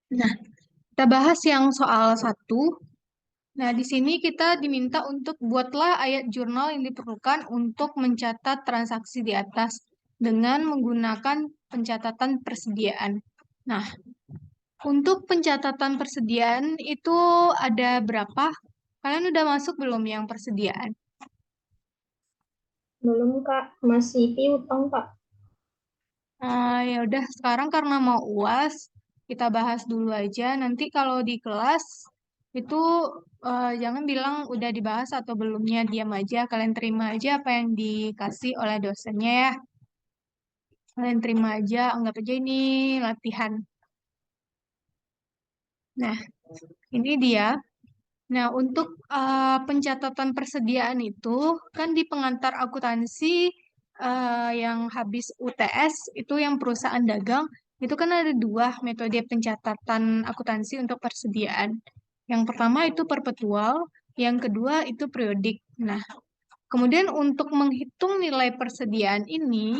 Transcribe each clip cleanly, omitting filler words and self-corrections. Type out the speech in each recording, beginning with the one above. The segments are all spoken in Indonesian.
Nah, kita bahas yang soal satu. Nah, di sini kita diminta untuk buatlah ayat jurnal yang diperlukan untuk mencatat transaksi di atas dengan menggunakan pencatatan persediaan. Nah, untuk pencatatan persediaan itu ada berapa? Kalian udah masuk belum yang persediaan? Belum, Kak. Masih piutang, Kak. Ya udah, sekarang karena mau UAS, kita bahas dulu aja. Nanti kalau di kelas itu jangan bilang udah dibahas atau belumnya, diam aja. Kalian terima aja apa yang dikasih oleh dosennya ya. Kalian terima aja, anggap aja ini latihan. Nah, ini dia. Nah, untuk pencatatan persediaan itu kan di pengantar akuntansi yang habis UTS itu yang perusahaan dagang itu kan ada dua metode pencatatan akuntansi untuk persediaan. Yang pertama itu perpetual, yang kedua itu periodik. Nah, kemudian untuk menghitung nilai persediaan ini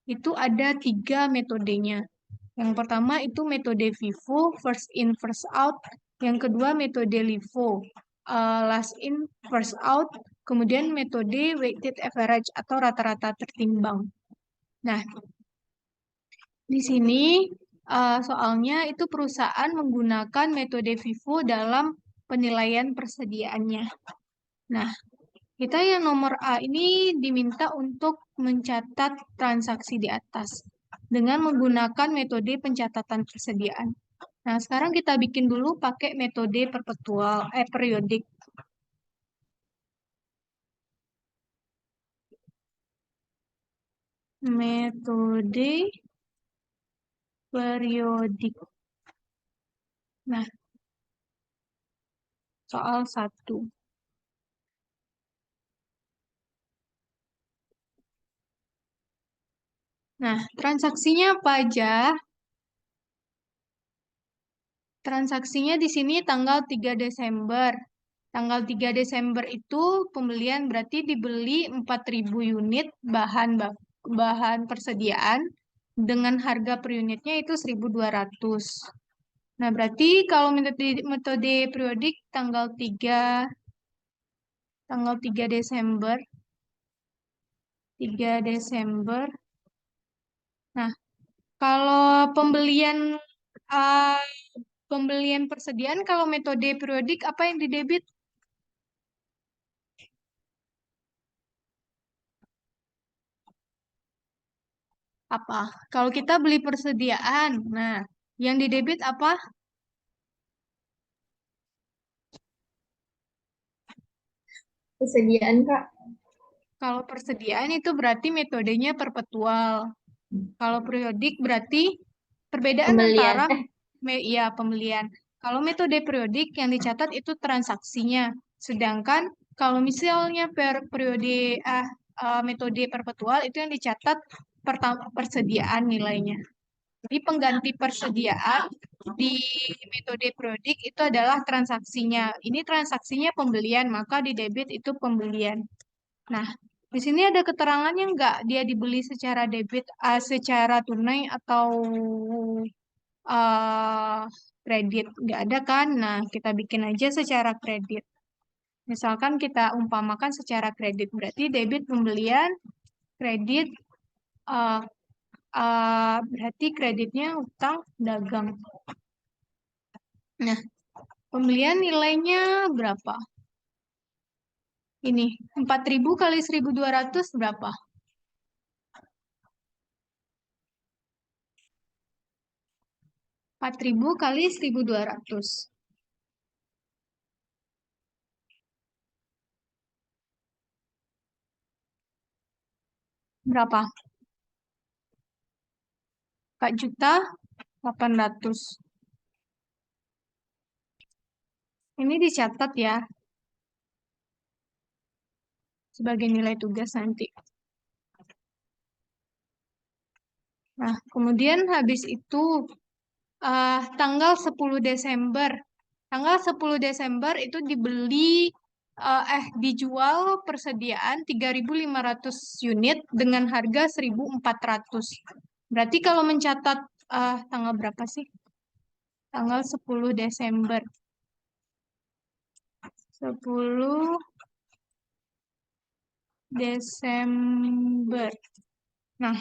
itu ada tiga metodenya. Yang pertama itu metode FIFO, first in, first out. Yang kedua metode LIFO, last in, first out. Kemudian metode weighted average atau rata-rata tertimbang. Nah, di sini soalnya itu perusahaan menggunakan metode FIFO dalam penilaian persediaannya. Nah, kita yang nomor A ini diminta untuk mencatat transaksi di atas dengan menggunakan metode pencatatan persediaan. Nah, sekarang kita bikin dulu pakai metode periodik. Metode periodik. Nah, soal satu. Nah, transaksinya apa aja? Transaksinya di sini tanggal 3 Desember. Tanggal 3 Desember itu pembelian berarti dibeli 4.000 unit bahan persediaan dengan harga per unitnya itu 1.200. Nah, berarti kalau metode periodik tanggal 3 Desember, 3 Desember. Nah, kalau uh, pembelian persediaan kalau metode periodik apa yang didebit? Apa? Kalau kita beli persediaan, nah, yang didebit apa? Persediaan, Kak. Kalau persediaan itu berarti metodenya perpetual. Kalau periodik berarti perbedaan Pembelian. antara ya pembelian. Kalau metode periodik yang dicatat itu transaksinya. Sedangkan kalau misalnya metode perpetual itu yang dicatat persediaan nilainya. Jadi pengganti persediaan di metode periodik itu adalah transaksinya. Ini transaksinya pembelian, maka di debit itu pembelian. Nah, di sini ada keterangannya nggak dia dibeli secara secara tunai atau uh, kredit? Nggak ada kan? Nah, kita bikin aja secara kredit. Misalkan kita umpamakan secara kredit, berarti debit pembelian, kredit uh, berarti kreditnya utang dagang. Nah, pembelian nilainya berapa? Ini 4.000 kali 1.200 berapa? 4.000 kali 1.200. Berapa? 4.800.000. Ini dicatat ya sebagai nilai tugas nanti. Nah, kemudian habis itu tanggal 10 Desember. Tanggal 10 Desember itu dijual persediaan 3.500 unit dengan harga 1.400. Berarti kalau mencatat tanggal berapa sih? tanggal 10 Desember. 10 Desember. Nah,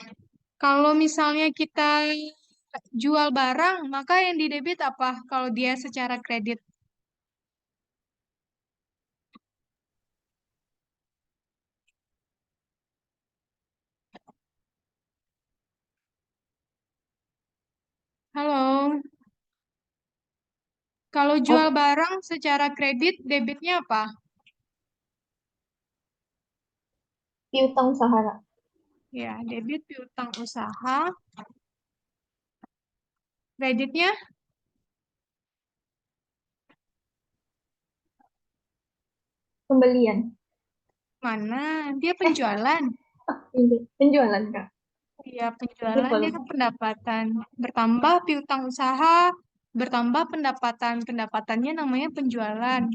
kalau misalnya kita jual barang, maka yang di debit apa kalau dia secara kredit? Halo, kalau jual Oh, barang secara kredit, debitnya apa? piutang usaha, Kak. Ya, debit piutang usaha. Kreditnya Pembelian. mana? Dia penjualan. Ini penjualan, Kak. Iya, penjualan Lupa, dia lupa. kan pendapatan. Bertambah piutang usaha, bertambah pendapatan. Pendapatannya namanya penjualan.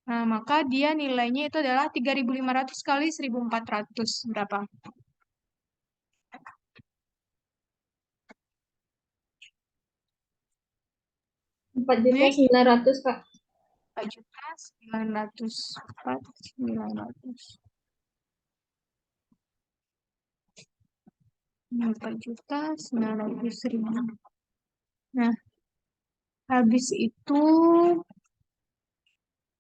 Nah, maka dia nilainya itu adalah 3.500 kali 1.400. Berapa? 4 juta Nih, 900, Kak. 4.900. 4.900. 4.900.000. Nah, habis itu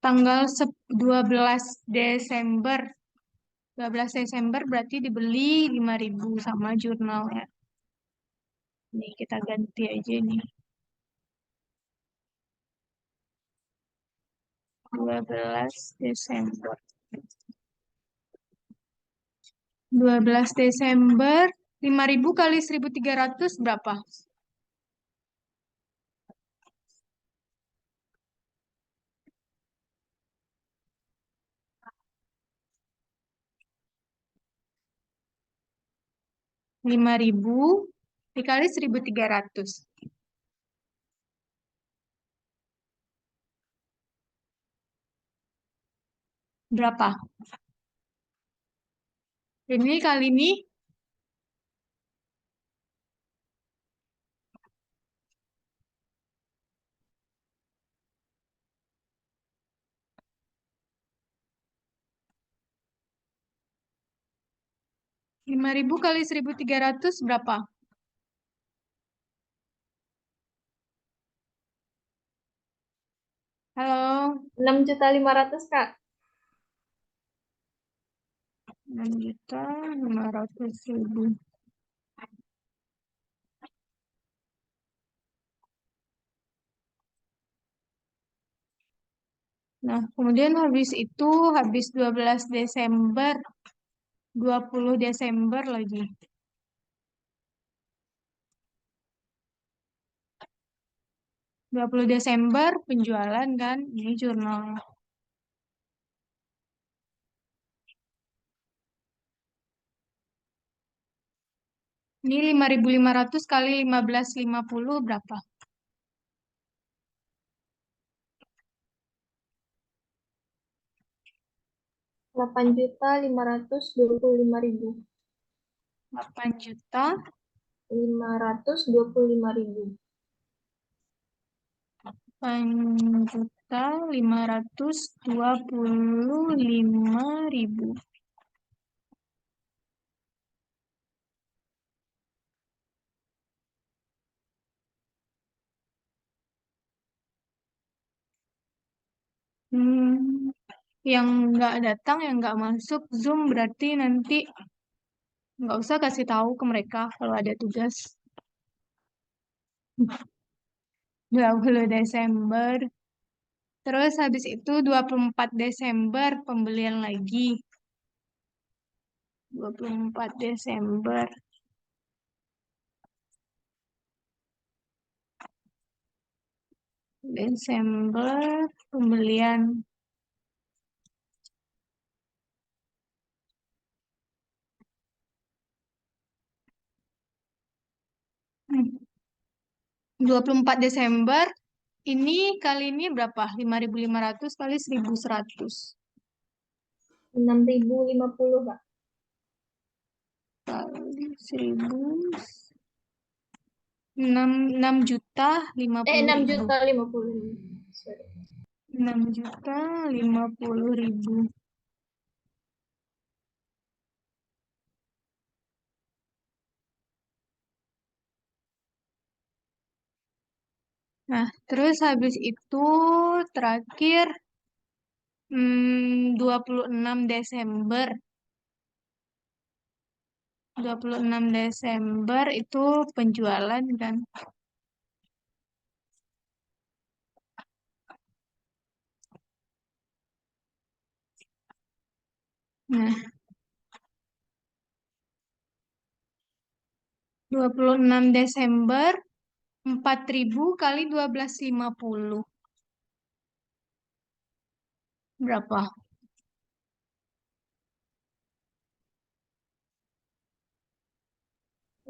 tanggal 12 Desember. 12 Desember berarti dibeli 5.000 sama jurnal ya. Ini kita ganti aja nih. 12 Desember. 12 Desember, 5.000 kali 1.300 berapa? 5.000 dikali 1.300. Berapa? Ini kali ini 5.000 kali 1.300 berapa? Halo, 6.500.000, Kak. 6.500.000. Nah, kemudian habis itu, habis 12 Desember, 20 Desember lagi. 20 Desember penjualan kan, ini jurnal. Ini 5.500 kali 15.50 berapa? 8.525.000. 8 juta 525.000. 8.525.000. Hmm, yang nggak datang, yang nggak masuk Zoom berarti nanti nggak usah kasih tahu ke mereka kalau ada tugas. 20 Desember. Terus habis itu 24 Desember pembelian lagi. 24 Desember. Desember pembelian. Hmm, 24 Desember ini kali ini berapa? 5.500 kali 1.100 6.050, Kak. kali 1.000. enam juta lima puluh 6 ribu. juta 50. Sorry. 6.050.000. Nah, terus habis itu terakhir 26 Desember. 26 Desember itu penjualan kan. Nah, 26 Desember 4.000 kali 12.50. Berapa?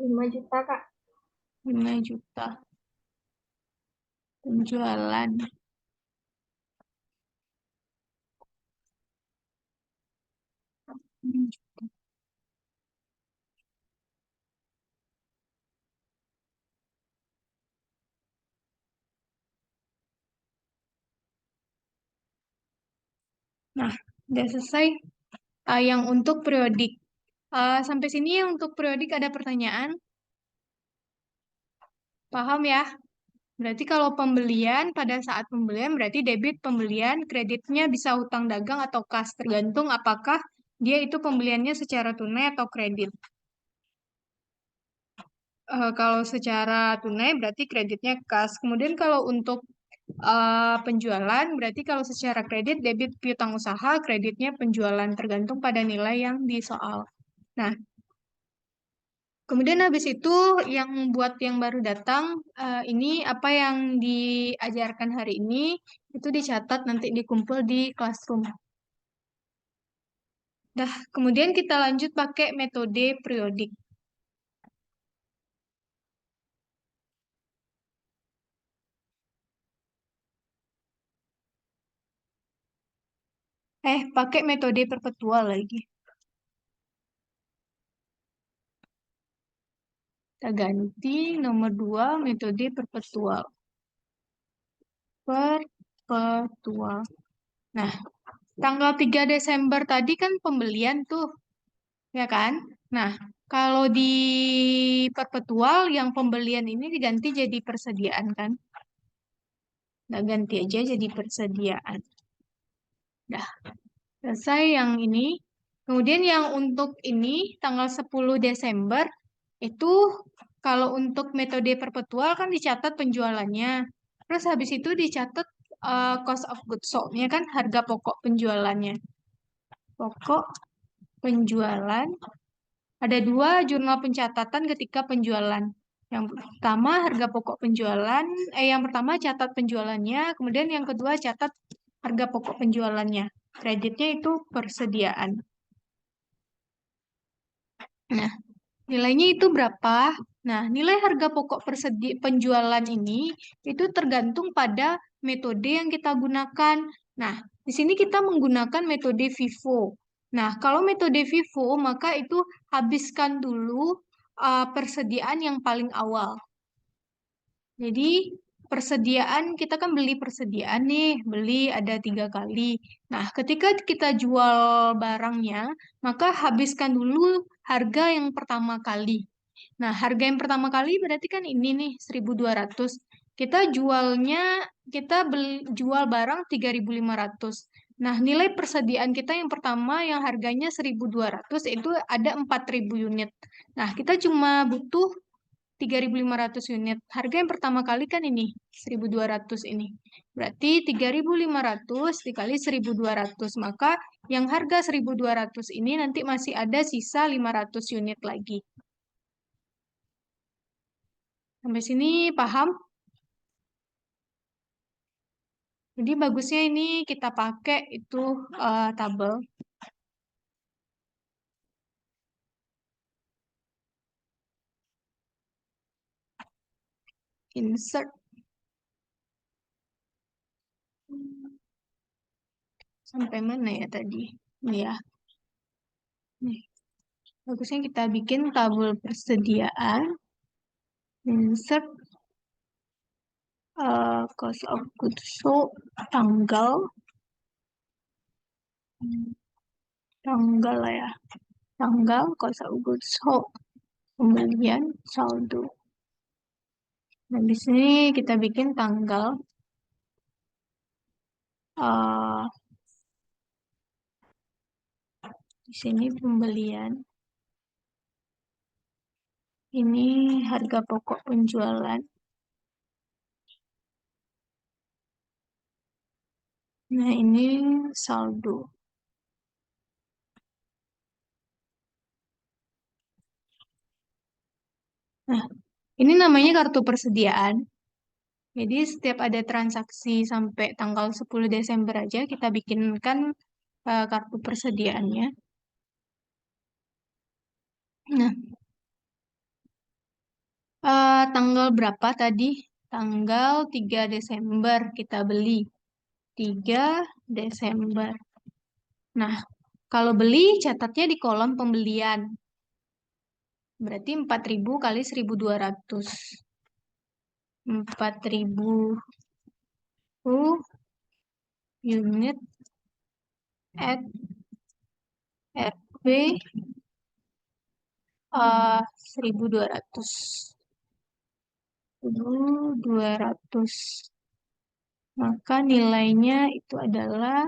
5 juta, Kak. 5 juta penjualan. Nah, udah selesai. Yang untuk periodik. Sampai sini yang untuk periodik ada pertanyaan? Paham ya? Berarti kalau pembelian, pada saat pembelian berarti debit pembelian, kreditnya bisa hutang dagang atau kas, tergantung apakah dia itu pembeliannya secara tunai atau kredit. Kalau secara tunai berarti kreditnya kas. Kemudian kalau untuk penjualan berarti kalau secara kredit debit piutang usaha, kreditnya penjualan tergantung pada nilai yang di soal. Nah, kemudian habis itu yang buat yang baru datang, ini apa yang diajarkan hari ini itu dicatat nanti dikumpul di classroom. Dah, kemudian kita lanjut pakai metode periodik. Pakai metode perpetual lagi. Kita ganti nomor 2 metode perpetual. Perpetual. Nah, tanggal 3 Desember tadi kan pembelian tuh, ya kan? Nah, kalau di perpetual yang pembelian ini diganti jadi persediaan kan? Nah, ganti aja jadi persediaan. Dah, selesai yang ini. Kemudian yang untuk ini tanggal 10 Desember itu kalau untuk metode perpetual kan dicatat penjualannya. Terus habis itu dicatat cost of goods sold-nya kan harga pokok penjualannya. Pokok penjualan. Ada dua jurnal pencatatan ketika penjualan. Yang pertama harga pokok penjualan, yang pertama catat penjualannya, kemudian yang kedua catat harga pokok penjualannya. Kreditnya itu persediaan. Nah, nilainya itu berapa? Nah, nilai harga pokok penjualan ini itu tergantung pada metode yang kita gunakan. Nah, di sini kita menggunakan metode FIFO. Nah, kalau metode FIFO, maka itu habiskan dulu persediaan yang paling awal. Jadi, persediaan, kita kan beli persediaan nih, beli ada 3 kali. Nah, ketika kita jual barangnya, maka habiskan dulu harga yang pertama kali. Nah, harga yang pertama kali berarti kan ini nih 1.200. Kita jualnya kita jual barang 3.500. Nah, nilai persediaan kita yang pertama yang harganya 1.200 itu ada 4.000 unit. Nah, kita cuma butuh 3.500 unit. Harga yang pertama kali kan ini 1.200 ini. Berarti 3.500 dikali 1.200. Maka yang harga 1.200 ini nanti masih ada sisa 500 unit lagi. Sampai sini paham? Jadi bagusnya ini kita pakai itu tabel. Insert. Sampai mana ya tadi? Ini ya. Nih. Bagusnya kita bikin tabel persediaan. Insert cost of goods sold, tanggal, tanggal lah ya, tanggal cost of goods sold, kemudian saldo. Nah, di sini kita bikin tanggal eh di sini pembelian. Ini harga pokok penjualan. Nah, ini saldo. Nah, ini namanya kartu persediaan. Jadi setiap ada transaksi sampai tanggal 10 Desember aja kita bikinkan kartu persediaannya. Nah, tanggal berapa tadi? Tanggal 3 Desember kita beli. 3 Desember. Nah, kalau beli catatnya di kolom pembelian. Berarti 4.000 kali 1.200. 4.000 unit at RP 1.200. 1.200. Maka nilainya itu adalah,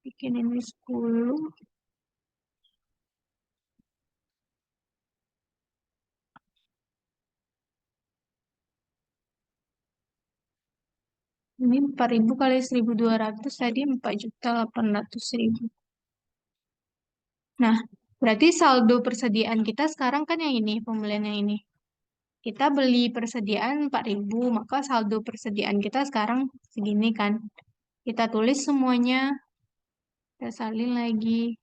bikin ini 10. Ini 4.000 kali 1.200 tadi 4.800.000. Nah, berarti saldo persediaan kita sekarang kan yang ini, pembelian yang ini. Kita beli persediaan 4.000, maka saldo persediaan kita sekarang segini kan. Kita tulis semuanya, kita salin lagi.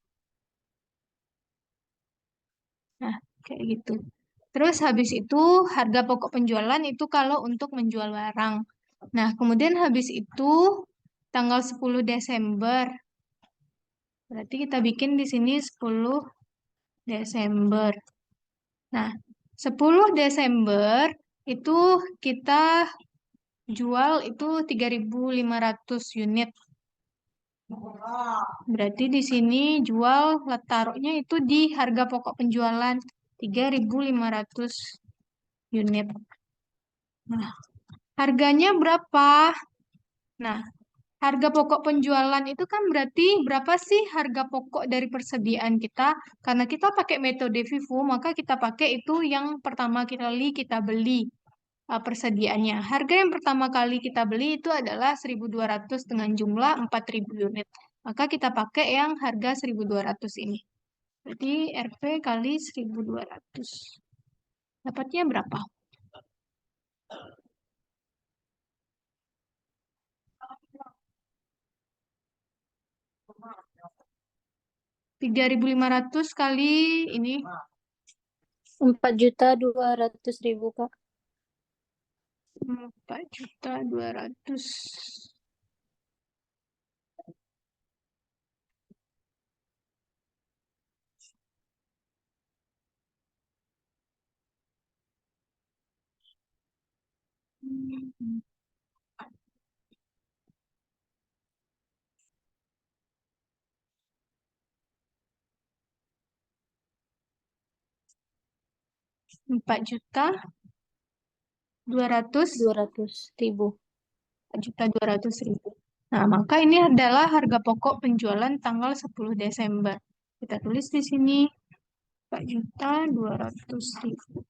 Nah, kayak gitu. Terus habis itu harga pokok penjualan itu kalau untuk menjual barang. Nah, kemudian habis itu tanggal 10 Desember. Berarti kita bikin di sini 10 Desember. Nah, 10 Desember itu kita jual itu 3.500 unit. Berarti di sini jual taruhnya itu di harga pokok penjualan 3.500 unit. Nah, harganya berapa? Nah, harga pokok penjualan itu kan berarti berapa sih harga pokok dari persediaan kita? Karena kita pakai metode FIFO, maka kita pakai itu yang pertama kali kita beli persediaannya. Harga yang pertama kali kita beli itu adalah 1.200 dengan jumlah 4.000 unit. Maka kita pakai yang harga 1.200 ini. Berarti RP kali 1.200. Dapatnya berapa? 3.500 kali ini 4.200.000, Kak. 4.200. 4.200. 200.000. 4.200.000. Nah, maka ini adalah harga pokok penjualan tanggal 10 Desember. Kita tulis di sini 4.200.000.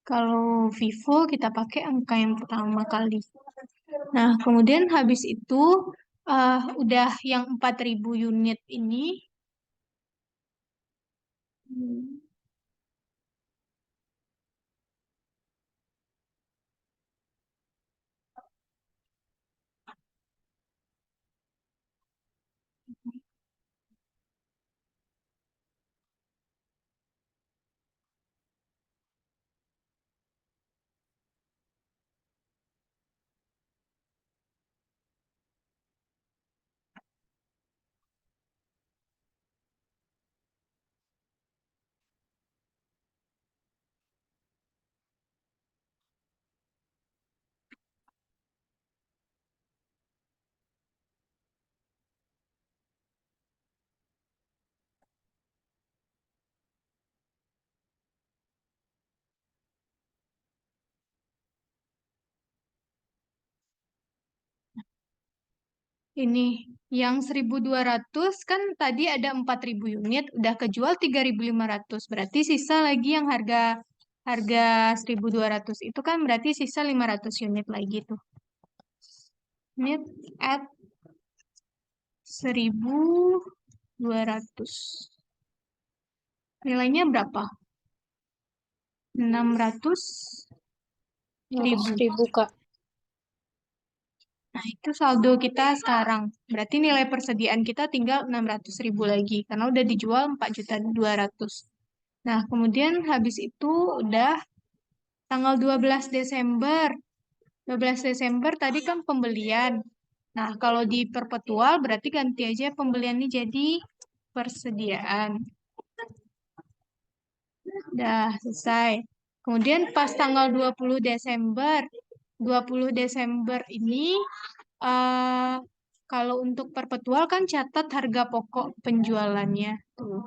Kalau Vivo kita pakai angka yang pertama kali. Nah, kemudian habis itu udah yang 4.000 unit ini. hmm, Ini yang 1.200 kan tadi ada 4.000 unit, udah kejual 3.500. Berarti sisa lagi yang harga harga 1.200 itu kan berarti sisa 500 unit lagi tuh. Unit at 1.200. Nilainya berapa? 600 ribu. Ribu Kak. Nah, itu saldo kita sekarang. Berarti nilai persediaan kita tinggal 600 ribu lagi. Karena udah dijual 4.200.000. Nah, kemudian habis itu udah tanggal 12 Desember. 12 Desember tadi kan pembelian. Nah, kalau di perpetual berarti ganti aja pembelian ini jadi persediaan. Udah selesai. Kemudian pas tanggal 20 Desember, 20 Desember ini eh kalau untuk perpetual kan catat harga pokok penjualannya. Tuh.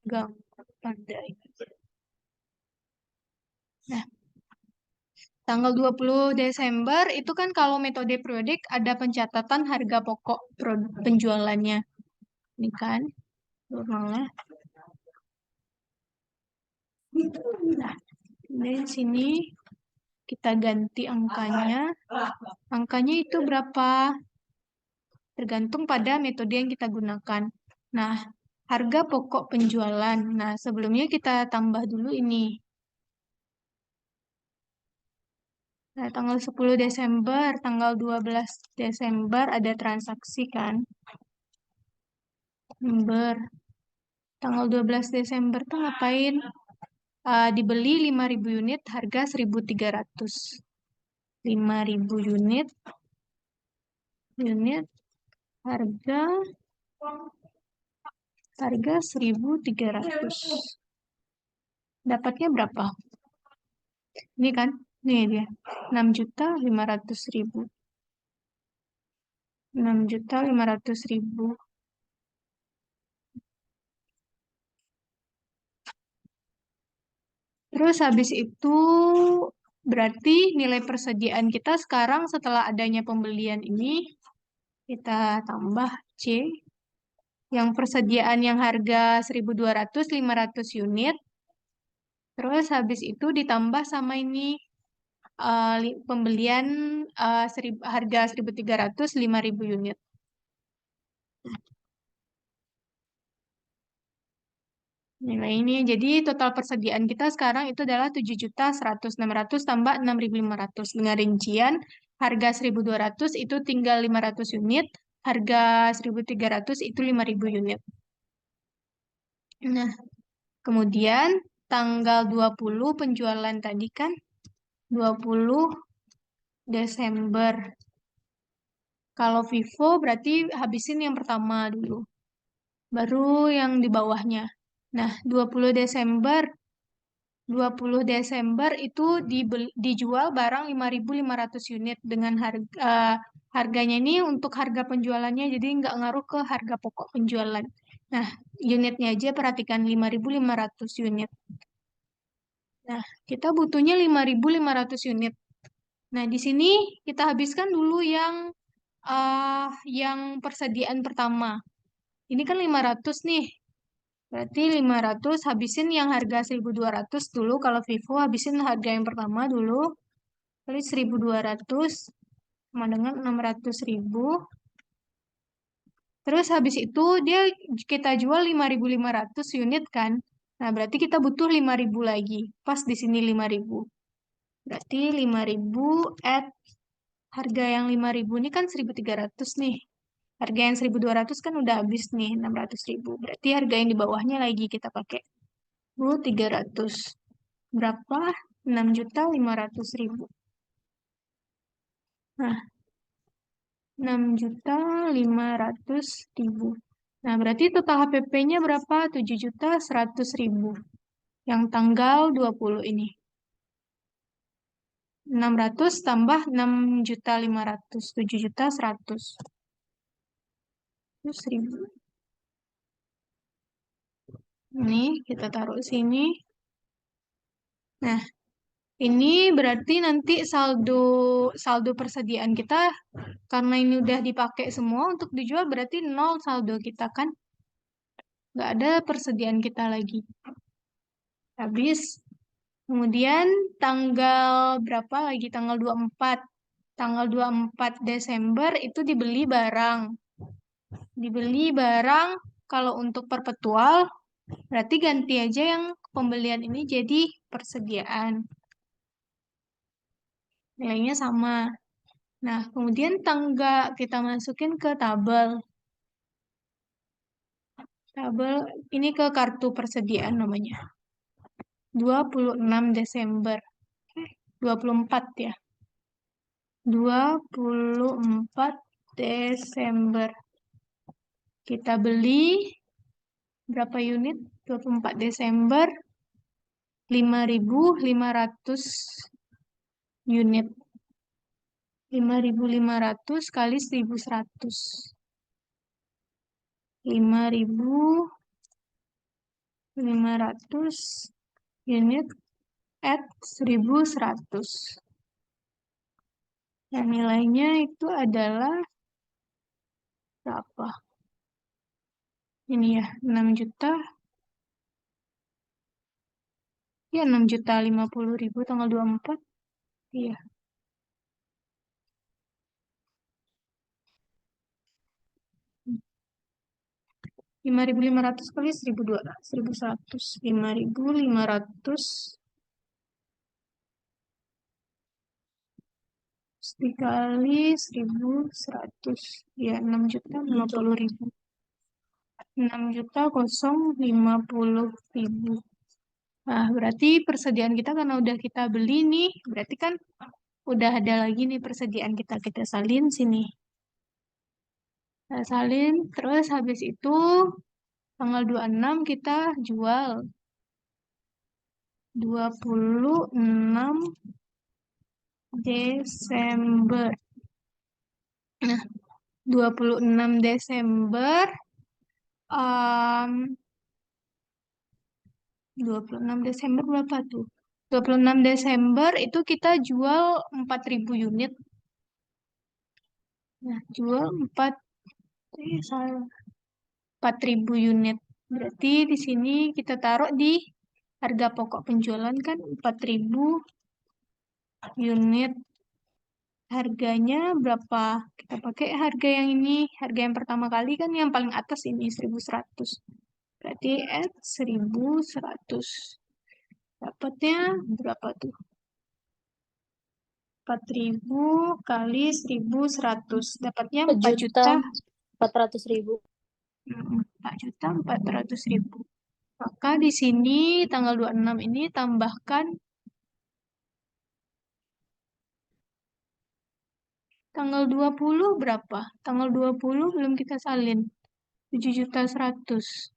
Gampang pandai. Nah, tanggal 20 Desember itu kan kalau metode periodik ada pencatatan harga pokok penjualannya. Ini kan jurnalnya. Nah, di sini kita ganti angkanya. Angkanya itu berapa? Tergantung pada metode yang kita gunakan. Nah, harga pokok penjualan. Nah, sebelumnya kita tambah dulu ini. Nah, tanggal 10 Desember, tanggal 12 Desember ada transaksi kan? Desember. Tanggal 12 Desember tuh ngapain? Dibeli 5.000 unit harga 1.300. 5.000 unit harga harga 1.300. Dapatnya berapa? Ini kan, nih dia, 6.500.000. 6.500.000. Terus habis itu berarti nilai persediaan kita sekarang setelah adanya pembelian ini kita tambah C. Yang persediaan yang harga 1.200, 500 unit. Terus habis itu ditambah sama ini pembelian harga 1.300, 5.000 unit. Nilai ini, jadi total persediaan kita sekarang itu adalah 7.100.600 tambah 6.500. Dengan rincian, harga 1.200 itu tinggal 500 unit, harga 1.300 itu 5.000 unit. Nah, kemudian tanggal 20 penjualan tadi kan, 20 Desember. Kalau Vivo berarti habisin yang pertama dulu, baru yang di bawahnya. Nah, 20 Desember itu dijual barang 5.500 unit dengan harganya ini untuk harga penjualannya, jadi nggak ngaruh ke harga pokok penjualan. Nah, unitnya aja perhatikan 5.500 unit. Nah, kita butuhnya 5.500 unit. Nah, di sini kita habiskan dulu yang persediaan pertama. Ini kan 500 nih. Berarti 500 habisin yang harga 1.200 dulu. Kalau Vivo habisin harga yang pertama dulu. Kali 1.200 sama dengan 600.000. Terus habis itu kita jual 5.500 unit kan. Nah, berarti kita butuh 5.000 lagi. Pas di sini 5.000. Berarti 5.000 at harga yang 5.000 ini kan 1.300 nih. Harga yang 1.200 kan udah habis nih 600.000. Berarti harga yang di bawahnya lagi kita pakai. 1.300. Berapa? 6.500.000. Nah, 6.500.000. Nah, berarti total HPP-nya berapa? 7.100.000. Yang tanggal 20 ini. 600 tambah 6.500. 7.100. Terus 1.000. Ini kita taruh sini. Nah, Ini berarti nanti saldo saldo persediaan kita karena ini udah dipakai semua untuk dijual berarti nol saldo kita kan. Nggak ada persediaan kita lagi. Habis. Kemudian tanggal berapa lagi? Tanggal 24. Tanggal 24 Desember itu dibeli barang. Dibeli barang kalau untuk perpetual berarti ganti aja yang pembelian ini jadi persediaan. Nilainya sama. Nah, kemudian tanggal kita masukin ke tabel. Tabel ini ke kartu persediaan namanya. 26 Desember. 24 ya. 24 Desember. Kita beli berapa unit? 24 Desember 5.500 unit. 5.500 kali 1.100. 5.500 unit at 1.100. Dan nilainya itu adalah berapa? Ini ya, 6 juta. Ya, 6.050.000 tanggal 24. Iya. 5.500 kali 1.200, 1.100. 5.500 dikali 1.100. Ya, 6.050.000. 6.050.000. Nah, berarti persediaan kita karena udah kita beli nih, berarti kan udah ada lagi nih persediaan kita. Kita salin sini. Kita salin, terus habis itu tanggal 26 kita jual. 26 Desember. Nah, 26 Desember, um, 26 Desember berapa tuh? 26 Desember itu kita jual 4.000 unit. Nah, jual 4.000 unit. Berarti di sini kita taruh di harga pokok penjualan kan 4.000 unit. Harganya berapa? Kita pakai harga yang ini. Harga yang pertama kali kan yang paling atas ini 1.100. Berarti at 1.100. Dapatnya berapa tuh? 4.000 kali 1.100. Dapatnya 4 4 juta. 400.000. 4.400.000. Maka di sini tanggal 26 ini tambahkan tanggal 20 berapa? Tanggal 20 belum kita salin. 7.100.000.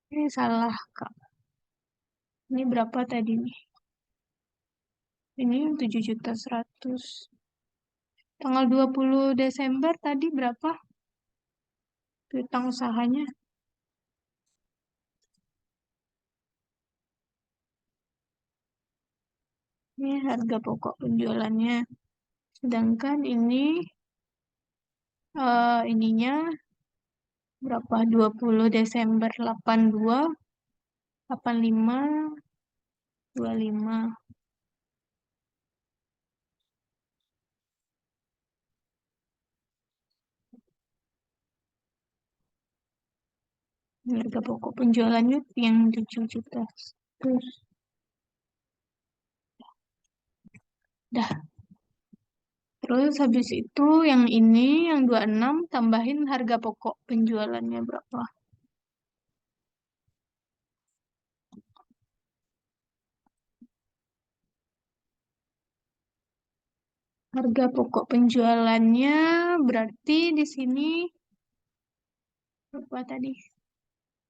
Ini salah, Kak. Ini berapa tadi nih? Ini 7.100.000. Tanggal 20 Desember tadi berapa? Piutang usahanya. Ini harga pokok penjualannya. Sedangkan ini ininya berapa? 20 Desember 82, 85, 25. Ini harga pokok penjualannya yang 7 juta. Terus, dah. Terus habis itu yang ini, yang 26, tambahin harga pokok penjualannya berapa? Harga pokok penjualannya berarti di sini berapa tadi?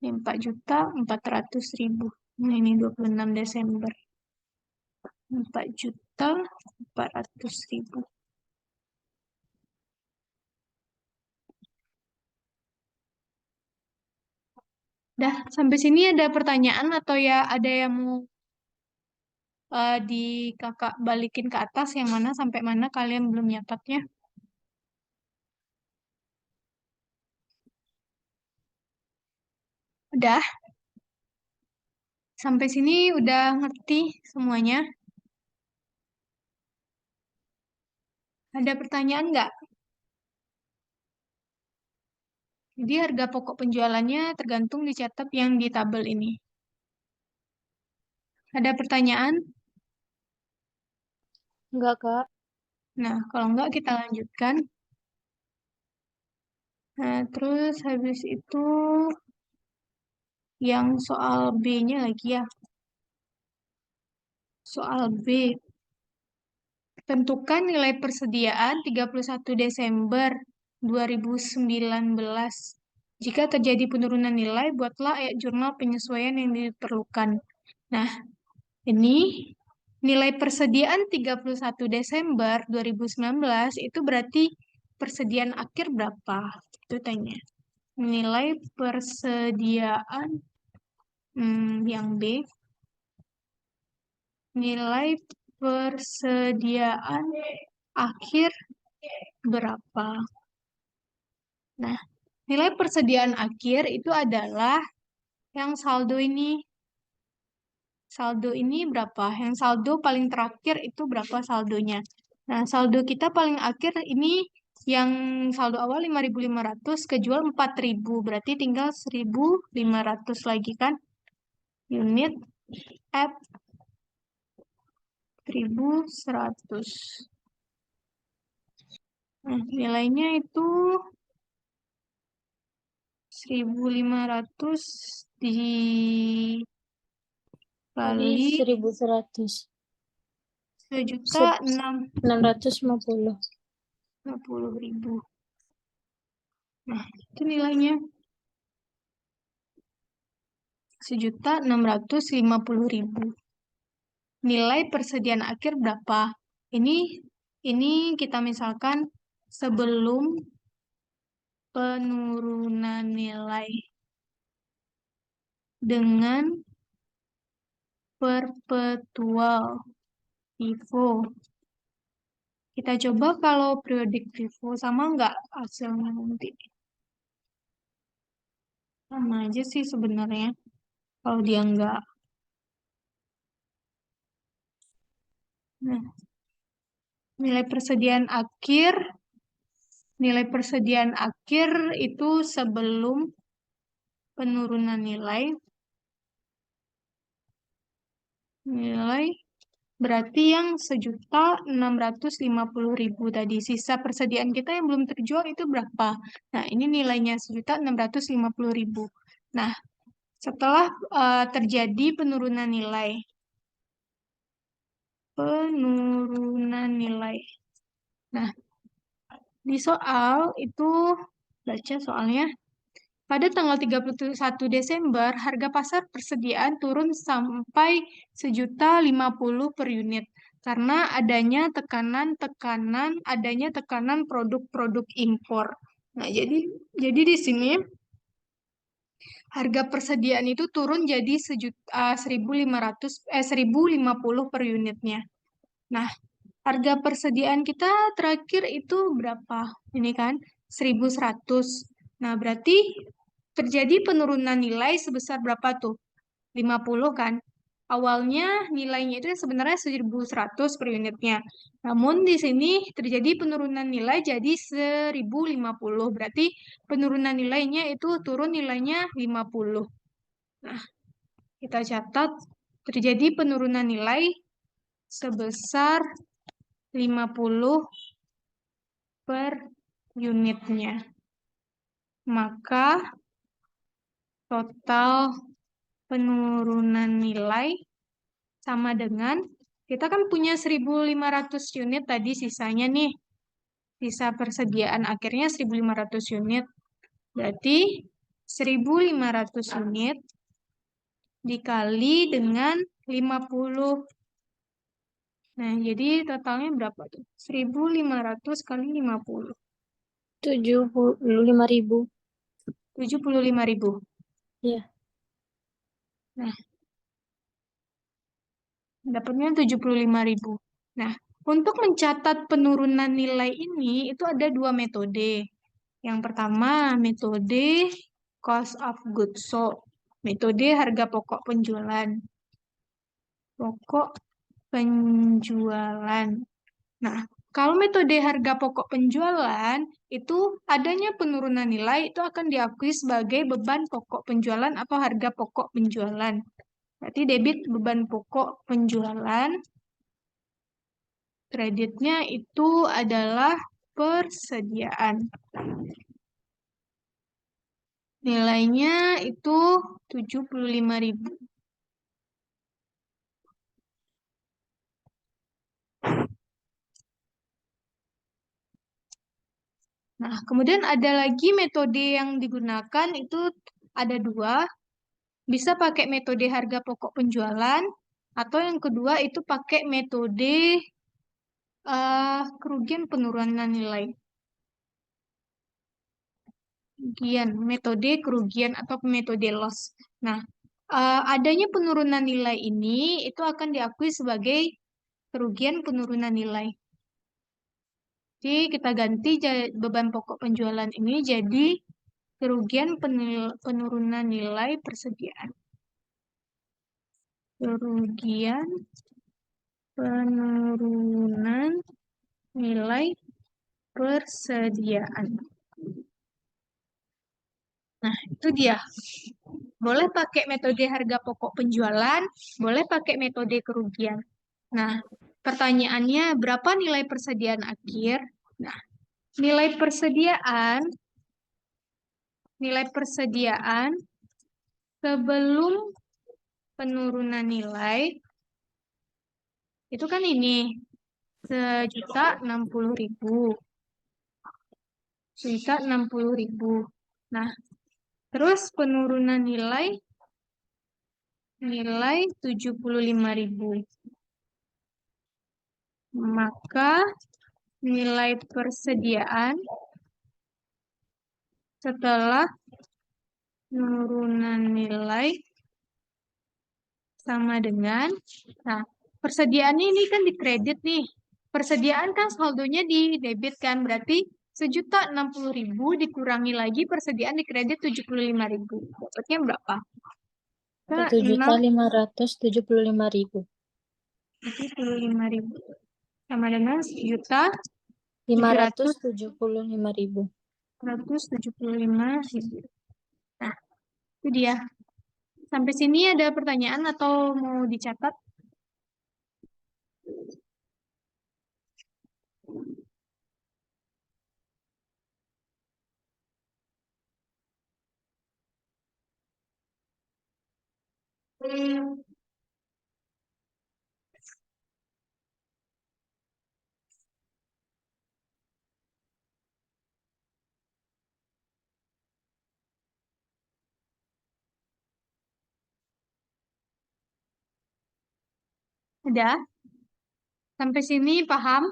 4.400.000. Nah, ini 26 Desember. 4.400.000. Dah, sampai sini ada pertanyaan atau ya ada yang mau di kakak balikin ke atas yang mana sampai mana kalian belum nyatatnya. Udah, sampai sini udah ngerti semuanya. Ada pertanyaan nggak? Jadi harga pokok penjualannya tergantung dicatat yang di tabel ini. Ada pertanyaan? Enggak, Kak. Nah, kalau nggak kita lanjutkan. Nah, terus habis itu yang soal B-nya lagi ya. Soal B. Tentukan nilai persediaan 31 Desember 2019. Jika terjadi penurunan nilai, buatlah ayat jurnal penyesuaian yang diperlukan. Nah, ini nilai persediaan 31 Desember 2019 itu berarti persediaan akhir berapa? Itu tanya. Nilai persediaan yang B. Nilai persediaan akhir berapa? Nah, nilai persediaan akhir itu adalah yang saldo ini. Saldo ini berapa? Yang saldo paling terakhir itu berapa saldonya? Nah, saldo kita paling akhir ini yang saldo awal 5.500 kejual 4.000. Berarti tinggal 1.500 lagi kan? Unit F 1.100. Nah, nilainya itu 1.500 Kali dikali 1.100. sejuta enam 650. puluh ribu. Nah, itu nilainya 1.650.000. Nilai persediaan akhir berapa? Ini kita misalkan sebelum penurunan nilai dengan perpetual FIFO. Kita coba kalau periodik FIFO sama nggak hasilnya nanti? Sama aja sih sebenarnya. Kalau dia nggak. Nah, nilai persediaan akhir, nilai persediaan akhir itu sebelum penurunan nilai berarti yang 1.650.000 tadi. Sisa persediaan kita yang belum terjual itu berapa? Nah, ini nilainya 1.650.000. Nah, setelah terjadi penurunan nilai. Penurunan nilai. Nah, di soal itu baca soalnya. Pada tanggal 31 Desember, harga pasar persediaan turun sampai 1.050.000 per unit karena adanya tekanan produk-produk impor. Nah, jadi di sini harga persediaan itu turun jadi 1.050 per unitnya. Nah, harga persediaan kita terakhir itu berapa? Ini kan 1.100. Nah, berarti terjadi penurunan nilai sebesar berapa tuh? 50 kan? Awalnya nilainya itu sebenarnya 1.100 per unitnya. Namun di sini terjadi penurunan nilai jadi 1.050. Berarti penurunan nilainya itu turun nilainya 50. Nah, kita catat terjadi penurunan nilai sebesar 50 per unitnya. Maka total penurunan nilai sama dengan kita kan punya 1.500 unit tadi sisanya nih. Sisa persediaan akhirnya 1.500 unit. Berarti 1.500 unit dikali dengan 50. Nah, jadi totalnya berapa tuh? 1.500 kali 50. 75.000. 75.000. Ya. Nah, Dapatnya 75.000. Nah, untuk mencatat penurunan nilai ini itu ada dua metode. Yang pertama, metode cost of goods sold. Metode harga pokok penjualan. Pokok penjualan. Nah, kalau metode harga pokok penjualan, itu adanya penurunan nilai itu akan diakui sebagai beban pokok penjualan atau harga pokok penjualan. Berarti debit beban pokok penjualan, kreditnya itu adalah persediaan. Nilainya itu 75.000. Nah, kemudian ada lagi metode yang digunakan itu ada dua. Bisa pakai metode harga pokok penjualan, atau yang kedua itu pakai metode kerugian penurunan nilai. Metode kerugian atau metode loss. Nah, adanya penurunan nilai ini itu akan diakui sebagai kerugian penurunan nilai. Jadi kita ganti beban pokok penjualan ini jadi kerugian penurunan nilai persediaan. Kerugian penurunan nilai persediaan. Nah, itu dia. Boleh pakai metode harga pokok penjualan, boleh pakai metode kerugian. Nah, pertanyaannya berapa nilai persediaan akhir? Nah, nilai persediaan sebelum penurunan nilai itu kan ini 1.060.000. 1.060.000. Nah, terus penurunan nilai 75.000. Maka nilai persediaan setelah penurunan nilai sama dengan, nah, persediaannya ini kan dikredit nih. Persediaan kan saldonya di debit kan, berarti 1.060.000 dikurangi lagi persediaan dikredit 75.000. Dapatnya berapa? 1.575.000. 75.000 sama dengan 575.000. 1.175.000. Nah, itu dia. Sampai sini ada pertanyaan atau mau dicatat? Ada? Sampai sini paham?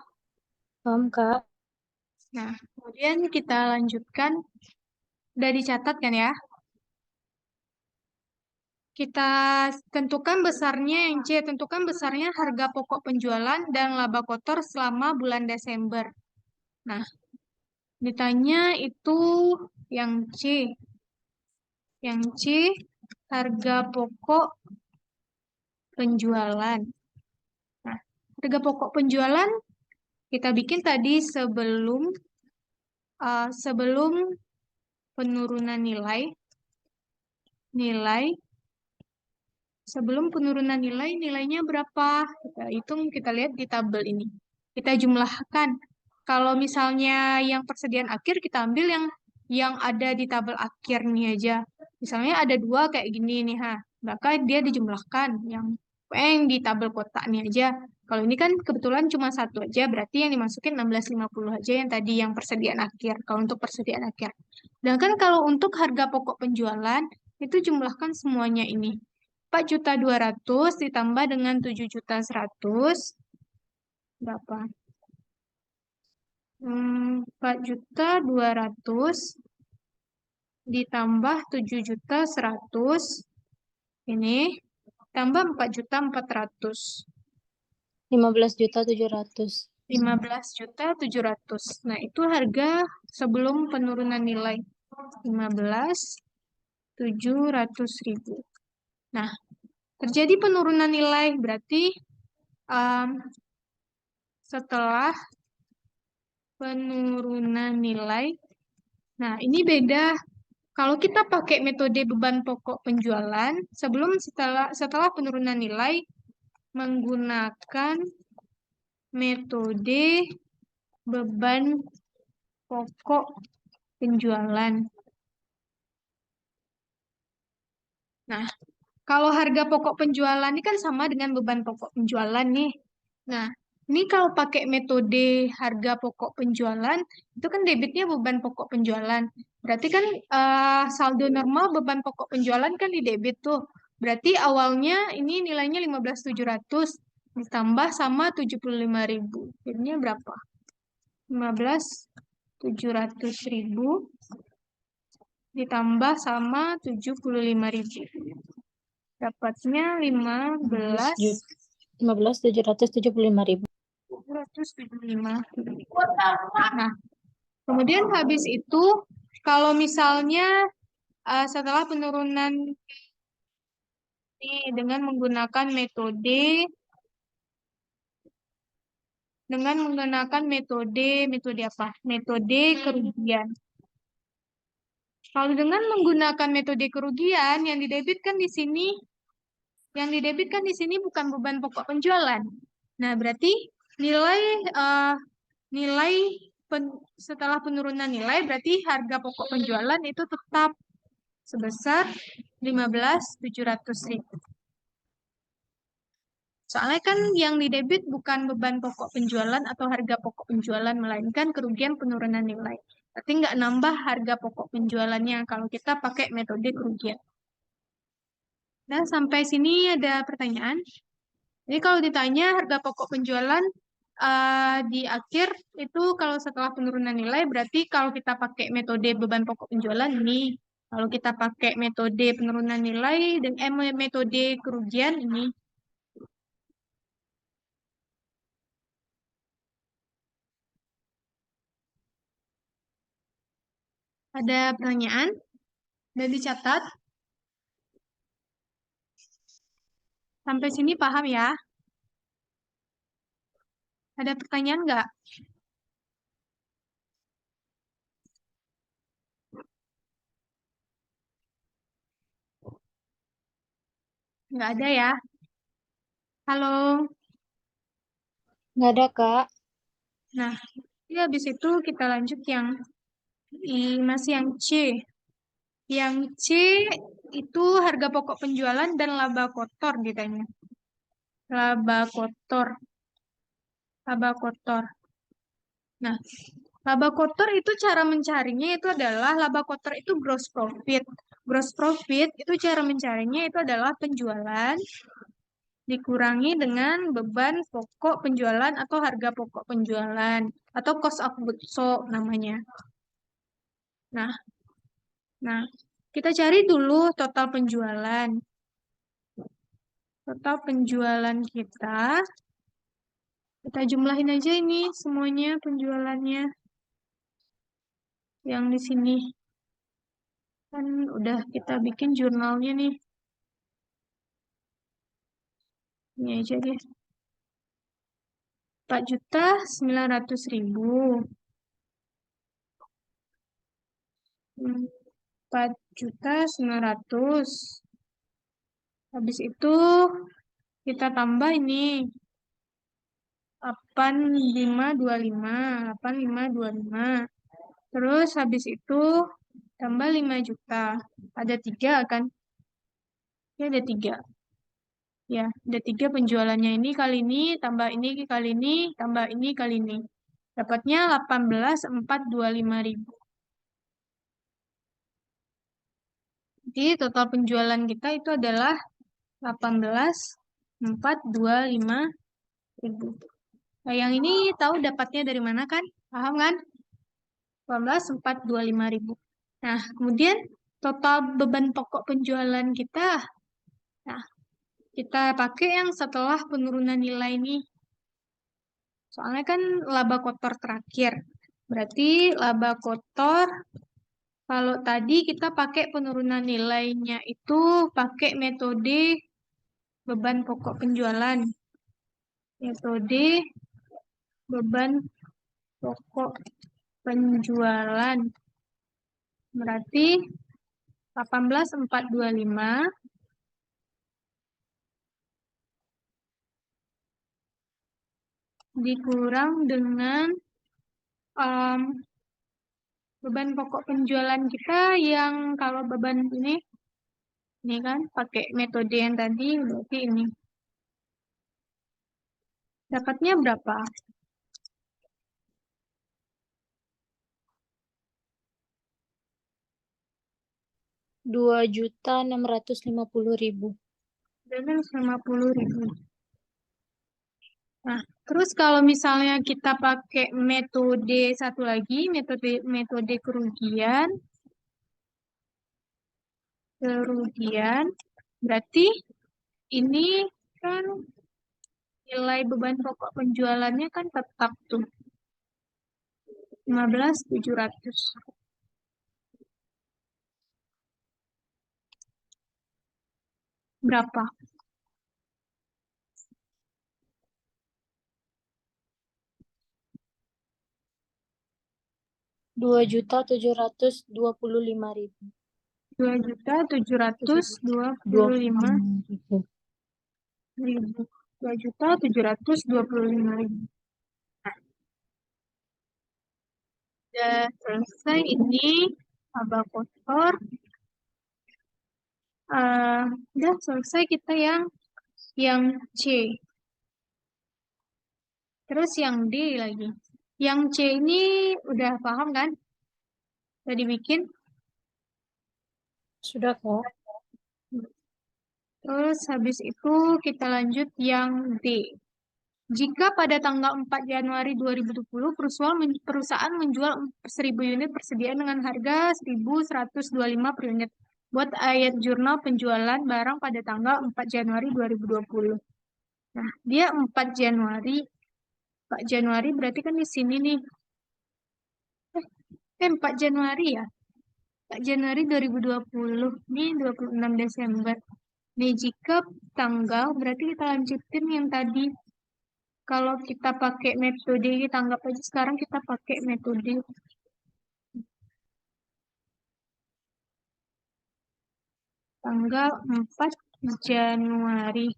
Paham, Kak? Nah, kemudian kita lanjutkan. Udah dicatat kan ya? Kita tentukan besarnya yang C. Tentukan besarnya harga pokok penjualan dan laba kotor selama bulan Desember. Nah, ditanya itu yang C. Yang C, harga pokok penjualan. Nah, harga pokok penjualan kita bikin tadi sebelum penurunan nilai sebelum penurunan nilainya berapa? Kita hitung, kita lihat di tabel ini. Kita jumlahkan. Kalau misalnya yang persediaan akhir kita ambil yang ada di tabel akhir nih aja. Misalnya ada dua kayak gini nih maka dia dijumlahkan yang di tabel kotak nih aja. Kalau ini kan kebetulan cuma satu aja, berarti yang dimasukin 1650 aja yang tadi yang persediaan akhir. Kalau untuk persediaan akhir. Sedangkan kalau untuk harga pokok penjualan, itu jumlahkan semuanya ini. 4.200.000 ditambah dengan 7.100.000 berapa? 4.200.000 ditambah 7.100.000 ini tambah 4.400.000. 15.700.000. 15.700.000. Nah, itu harga sebelum penurunan nilai. 15.700.000. Nah, terjadi penurunan nilai berarti setelah penurunan nilai. Nah, ini beda. Kalau kita pakai metode beban pokok penjualan, setelah penurunan nilai menggunakan metode beban pokok penjualan. Nah, kalau harga pokok penjualan ini kan sama dengan beban pokok penjualan nih. Nah, ini kalau pakai metode harga pokok penjualan, itu kan debitnya beban pokok penjualan. Berarti kan saldo normal beban pokok penjualan kan di debit tuh. Berarti awalnya ini nilainya 15.700 ditambah sama 75.000. Jadinya berapa? 15.700.000 ditambah sama 75.000. Dapatnya 15.775.000. 15.775. Nah, kemudian habis itu kalau misalnya setelah penurunan ini dengan menggunakan metode apa? Metode kerugian. Kalau dengan menggunakan metode kerugian yang didebitkan di sini bukan beban pokok penjualan. Nah, berarti nilai eh, nilai setelah penurunan nilai berarti harga pokok penjualan itu tetap sebesar 15.700.000. Soalnya kan yang didebit bukan beban pokok penjualan atau harga pokok penjualan, melainkan kerugian penurunan nilai. Berarti nggak nambah harga pokok penjualannya kalau kita pakai metode kerugian. Nah, sampai sini ada pertanyaan. Jadi kalau ditanya harga pokok penjualan di akhir itu kalau setelah penurunan nilai berarti kalau kita pakai metode beban pokok penjualan ini, kalau kita pakai metode penurunan nilai dan metode kerugian ini. Ada pertanyaan? Dan dicatat. Sampai sini paham ya? Ada pertanyaan nggak? Nggak ada ya? Halo? Nggak ada, Kak. Nah, ya habis itu kita lanjut masih yang C. Yang C itu harga pokok penjualan dan laba kotor ditanya. Laba kotor. Laba kotor. Nah, laba kotor itu cara mencarinya itu adalah laba kotor itu gross profit. Gross profit itu cara mencarinya itu adalah penjualan dikurangi dengan beban pokok penjualan atau harga pokok penjualan atau cost of goods sold namanya. Nah, nah, kita cari dulu total penjualan. Total penjualan kita jumlahin aja ini semuanya penjualannya yang di sini. Kan udah kita bikin jurnalnya nih. Ini aja deh. 4.900.000. 4.900.000. Habis itu kita tambah ini 8525, 8525. Terus habis itu tambah 5 juta. Ada 3 kan? Ya ada 3. Ya, ada 3 penjualannya ini kali ini, tambah ini kali ini, tambah ini kali ini. Dapatnya 18.425.000. Jadi total penjualan kita itu adalah 18.425.000. Nah, yang ini tahu dapatnya dari mana kan? Paham kan? 18.425.000. Nah, kemudian total beban pokok penjualan kita. Nah, kita pakai yang setelah penurunan nilai ini. Soalnya kan laba kotor terakhir. Berarti laba kotor, kalau tadi kita pakai penurunan nilainya itu pakai metode beban pokok penjualan. Metode beban pokok penjualan. Berarti 18.425 dikurang dengan beban pokok penjualan kita yang kalau beban ini kan pakai metode yang tadi berarti ini. Dapatnya berapa? 2.650.000. 250.000. Nah, terus kalau misalnya kita pakai metode satu lagi, metode kerugian, berarti ini kan nilai beban pokok penjualannya kan tetap tuh 15.700. Berapa? 2.725.000. 2.725.000. 2.725.000. Udah selesai ini laba kotor. Udah selesai kita yang C. Terus yang D lagi. Yang C ini udah paham kan? Udah dibikin? Sudah, Kak. Terus habis itu kita lanjut yang D. Jika pada tanggal 4 Januari 2020 perusahaan menjual 1.000 unit persediaan dengan harga 1.125 per unit. Buat ayat jurnal penjualan barang pada tanggal 4 Januari 2020. Nah, dia 4 Januari. 4 Januari berarti kan di sini nih. 4 Januari ya? 4 Januari 2020. Ini 26 Desember. Nih, jika tanggal berarti kita lanjutin yang tadi. Kalau kita pakai metode, kita anggap aja sekarang kita pakai metode tanggal 4 Januari.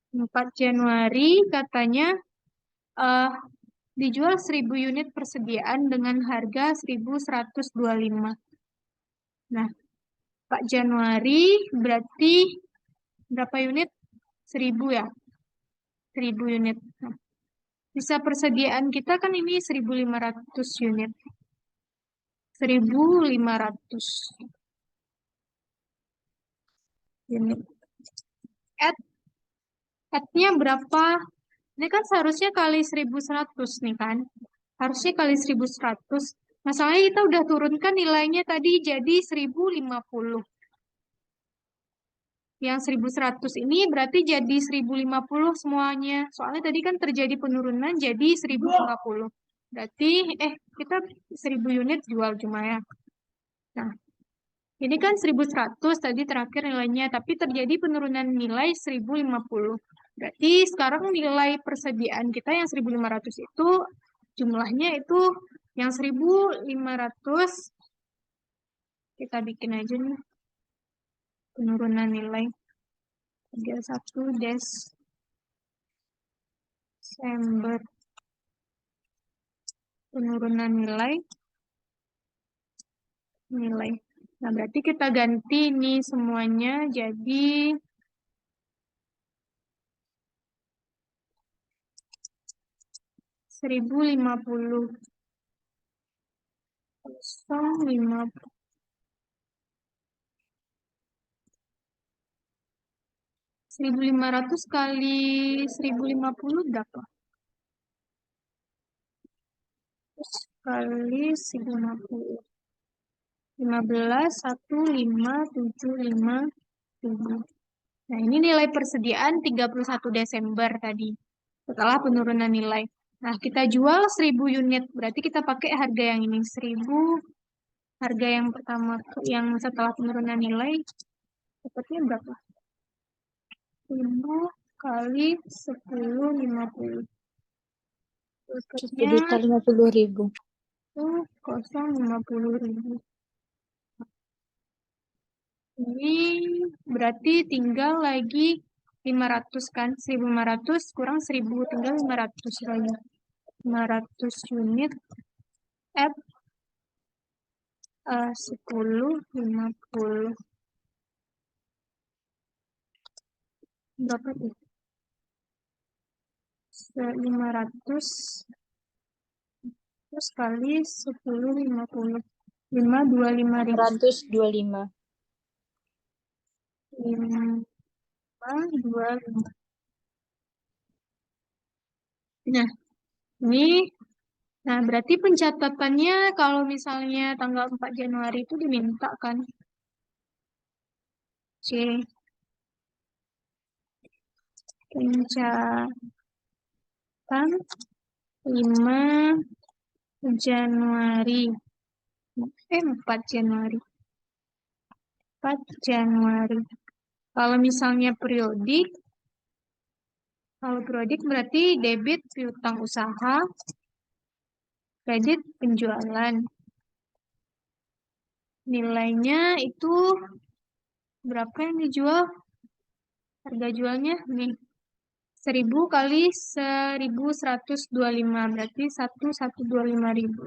4 Januari katanya dijual 1.000 unit persediaan dengan harga 1.125. Nah, 4 Januari berarti berapa unit? 1.000 ya? 1.000 unit. Nah, sisa persediaan kita kan ini 1.500 unit. 1.500 unit. Add-nya berapa? Ini kan seharusnya kali 1.100 nih kan. Harusnya kali 1.100. Masalahnya kita udah turunkan nilainya tadi jadi 1.050. Yang 1.100 ini berarti jadi 1.050 semuanya. Soalnya tadi kan terjadi penurunan jadi 1.050. Berarti kita 1.000 unit jual cuma ya. Nah, ini kan 1.100 tadi terakhir nilainya, tapi terjadi penurunan nilai 1.050. Berarti sekarang nilai persediaan kita yang 1.500 itu jumlahnya itu yang 1.500 kita bikin aja nih penurunan nilai 31 Desember, penurunan nilai. Nah, berarti kita ganti nih semuanya jadi 1.050. 1.500 kali 1.050 berapa? Terus kali 1.050. 15.1.575.000. Nah, ini nilai persediaan 31 Desember tadi. setelah penurunan nilai. Nah, kita jual 1000 unit, berarti kita pakai harga yang ini 1000, harga yang pertama yang setelah penurunan nilai dapatnya berapa? 5 kali 10, 50. Satu Dapatnya juta 50.000. itu 0,50.000. Ini berarti tinggal lagi 500 kan? 1.500 kurang 1000, tinggal 500 lagi. 500 unit F 10, 50. Berapa tuh? 500 terus kali 10, 50. 525.000. 525. 525. Nah, ini nah berarti pencatatannya kalau misalnya tanggal 4 Januari itu diminta kan? C. Pencatatan 5 Januari. 4 Januari. 4 Januari. Kalau misalnya periodik, kalau periodik berarti debit piutang usaha, kredit penjualan. Nilainya itu berapa yang dijual? Harga jualnya nih 1000 kali 1125 berarti 1125.000.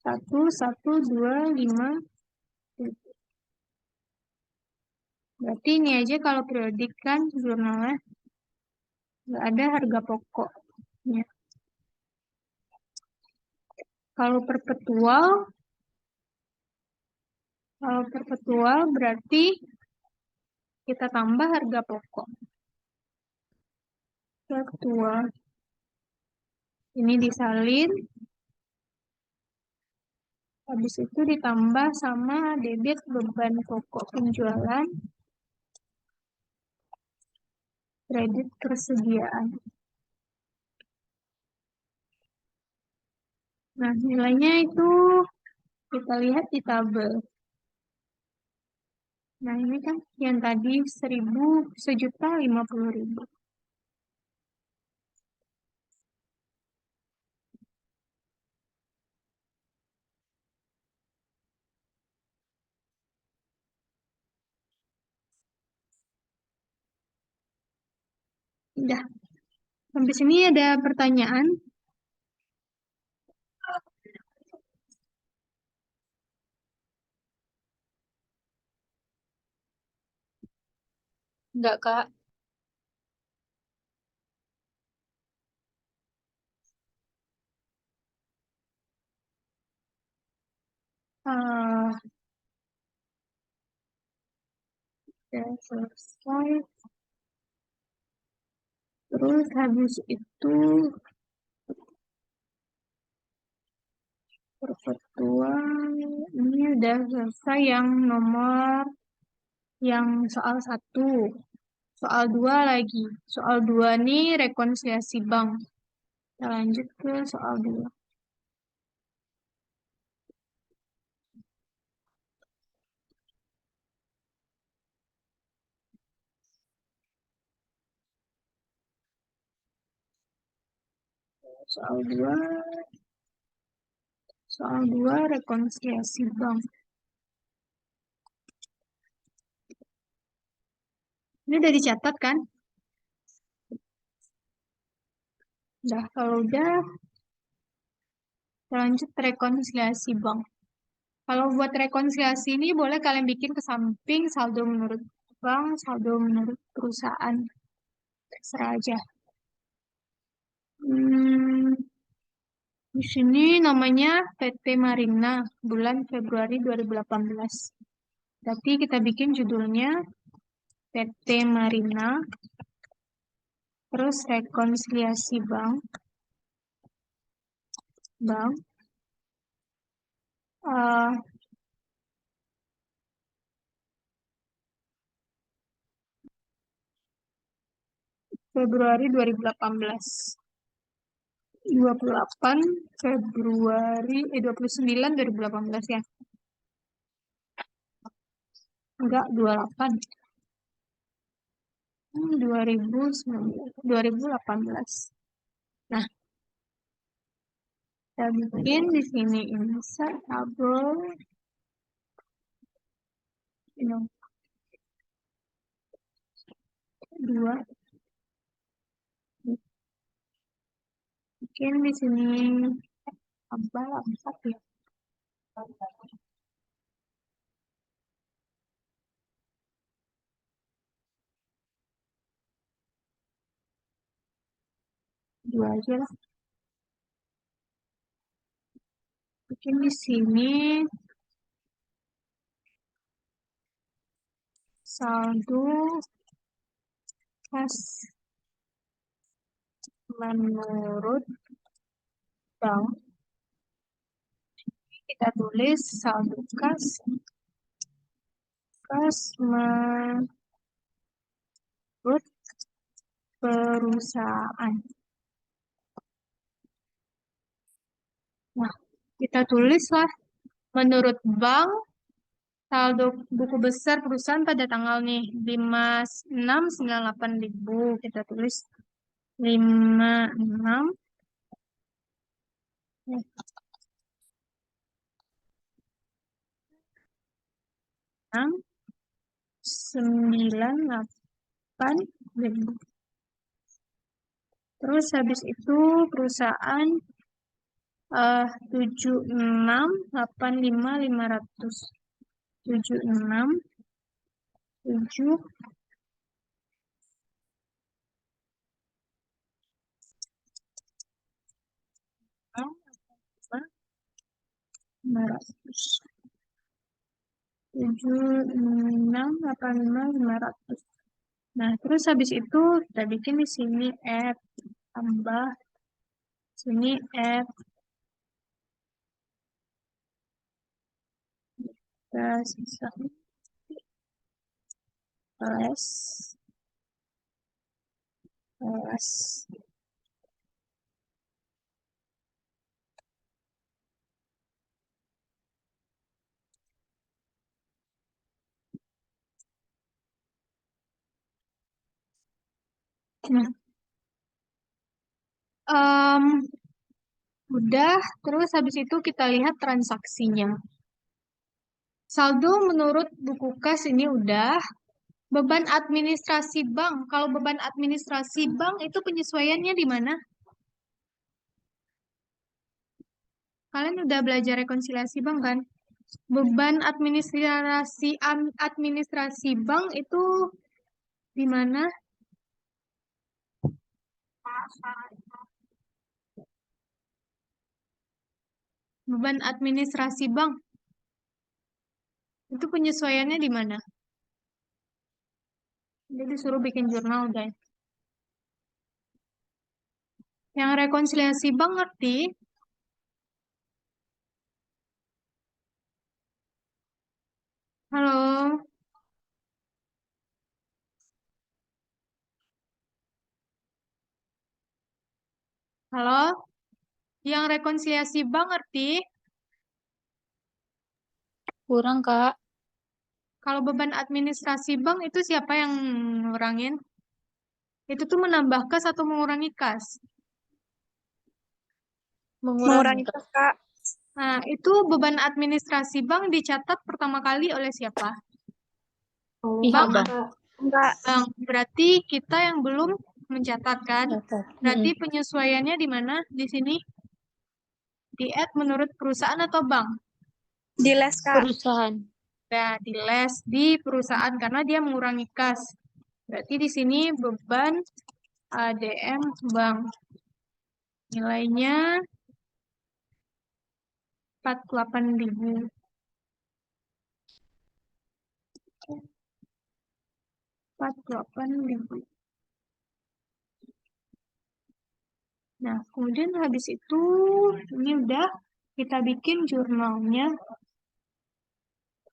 1125. Berarti ini aja kalau periodik kan jurnalnya nggak ada harga pokoknya. Kalau perpetual berarti kita tambah harga pokok. Perpetual ini disalin, habis itu ditambah sama debit beban pokok penjualan, kredit persediaan. Nah, nilainya itu kita lihat di tabel. Nah, ini kan yang tadi 1.050.000. Udah. Sampai sini ada pertanyaan? Enggak, Kak. Ah, udah selesai. Terus habis itu perpetual. Ini udah selesai yang nomor yang soal 1. Soal 2 lagi. Soal 2 nih rekonsiliasi bank. Kita lanjut ke soal 2. Soal 2. Soal 2 rekonsiliasi bank. Ini udah dicatat kan? Udah, kalau udah kita lanjut rekonsiliasi bank. Kalau buat rekonsiliasi ini boleh kalian bikin ke samping saldo menurut bank, saldo menurut perusahaan. Terserah aja. Hmm, di sini namanya PT Marina bulan Februari 2018. Berarti kita bikin judulnya PT Marina, terus rekonsiliasi bank, bank, eh, Februari 2018. 28 Februari 29 2018 ya. Enggak, 28. 2019, 2018. Nah, kita bikin di sini insert tabel. Ini 2. Bikin di sini tabel 4 ya. Dua aja lah. Bikin di sini saldo kas menurut bank. Kita tulis saldo kas menurut perusahaan. Nah, kita tulislah menurut bank saldo buku besar perusahaan pada tanggal nih 5698.000. Kita tulis 56 98.000. Terus habis itu perusahaan 7685.500. 76 500. 7685.500. Nah, terus habis itu kita bikin di sini add tambah sini add sisa les. Nah, udah, terus habis itu kita lihat transaksinya. Saldo menurut buku kas ini udah. Beban administrasi bank. Kalau beban administrasi bank itu penyesuaiannya di mana? Kalian udah belajar rekonsiliasi bank kan? Beban administrasi bank itu di mana? Beban administrasi bank itu penyesuaiannya di mana? Jadi disuruh bikin jurnal, guys. Yang rekonsiliasi bank ngerti? Halo? Halo? Yang rekonsiliasi bank ngerti? Kurang, Kak. Kalau beban administrasi bank itu siapa yang ngurangin? Itu tuh menambah kas atau mengurangi kas? Mengurangi, Kak. Nah, itu beban administrasi bank dicatat pertama kali oleh siapa? Pihak Bank. Enggak. Bank. Berarti kita yang belum mencatatkan. Berarti penyesuaiannya di mana? Di sini? Di add menurut perusahaan atau bank? Di les, Kak. Perusahaan. Nah, di les di perusahaan karena dia mengurangi kas. Berarti di sini beban ADM bank. Nilainya 48.000. 48.000. Nah, kemudian habis itu ini udah kita bikin jurnalnya.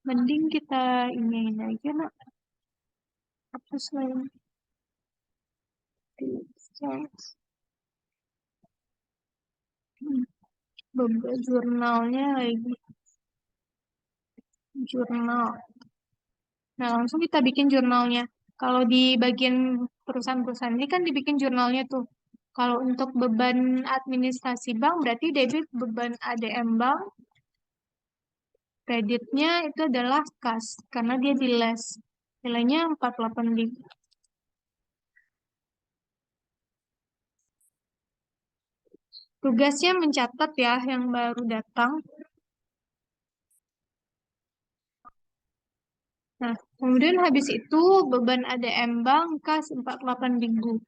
Mending kita ini aja, nak. Hapus lagi. Jurnalnya lagi. Jurnal. Nah, langsung kita bikin jurnalnya. Kalau di bagian perusahaan-perusahaan ini kan dibikin jurnalnya tuh. Kalau untuk beban administrasi bank berarti debit beban ADM bank, kreditnya itu adalah kas karena dia di les. Nilainya 48 Tugasnya mencatat ya yang baru datang. Nah, kemudian habis itu beban ADM bank kas 48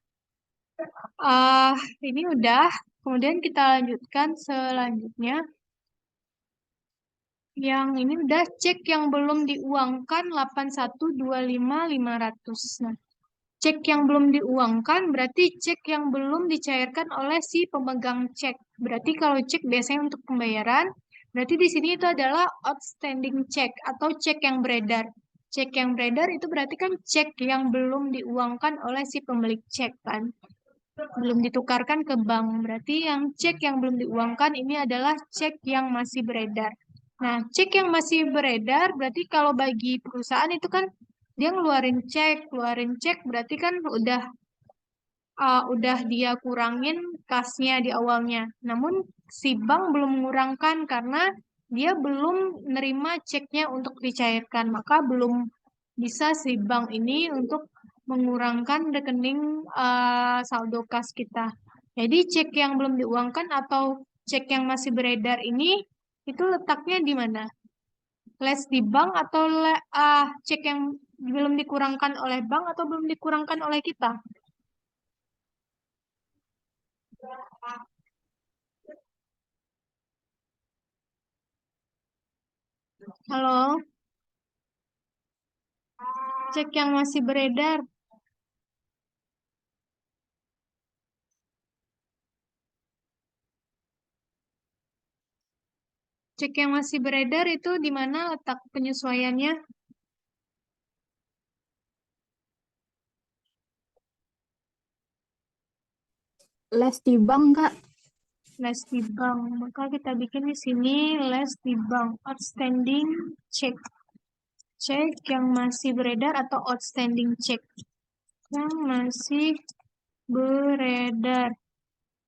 Ah, ini udah. Kemudian kita lanjutkan selanjutnya. Yang ini udah cek yang belum diuangkan 8125.500. Nah, cek yang belum diuangkan berarti cek yang belum dicairkan oleh si pemegang cek. Berarti kalau cek biasanya untuk pembayaran, berarti di sini itu adalah outstanding check atau cek yang beredar. Cek yang beredar itu berarti kan cek yang belum diuangkan oleh si pemilik cek kan. Belum ditukarkan ke bank. Berarti yang cek yang belum diuangkan ini adalah cek yang masih beredar. Nah, cek yang masih beredar berarti kalau bagi perusahaan itu kan dia keluarin cek berarti kan udah dia kurangin kasnya di awalnya. Namun si bank belum mengurangkan karena dia belum menerima ceknya untuk dicairkan, maka belum bisa si bank ini untuk mengurangkan rekening saldo kas kita. Jadi cek yang belum diuangkan atau cek yang masih beredar ini itu letaknya di mana? Les di bank atau cek yang belum dikurangkan oleh bank atau belum dikurangkan oleh kita? Halo, cek yang masih beredar. Cek yang masih beredar itu di mana letak penyesuaiannya? Les di bank, Kak. Les di bank. Maka kita bikin di sini les di bank. Outstanding check. Cek yang masih beredar atau outstanding check. Yang masih beredar.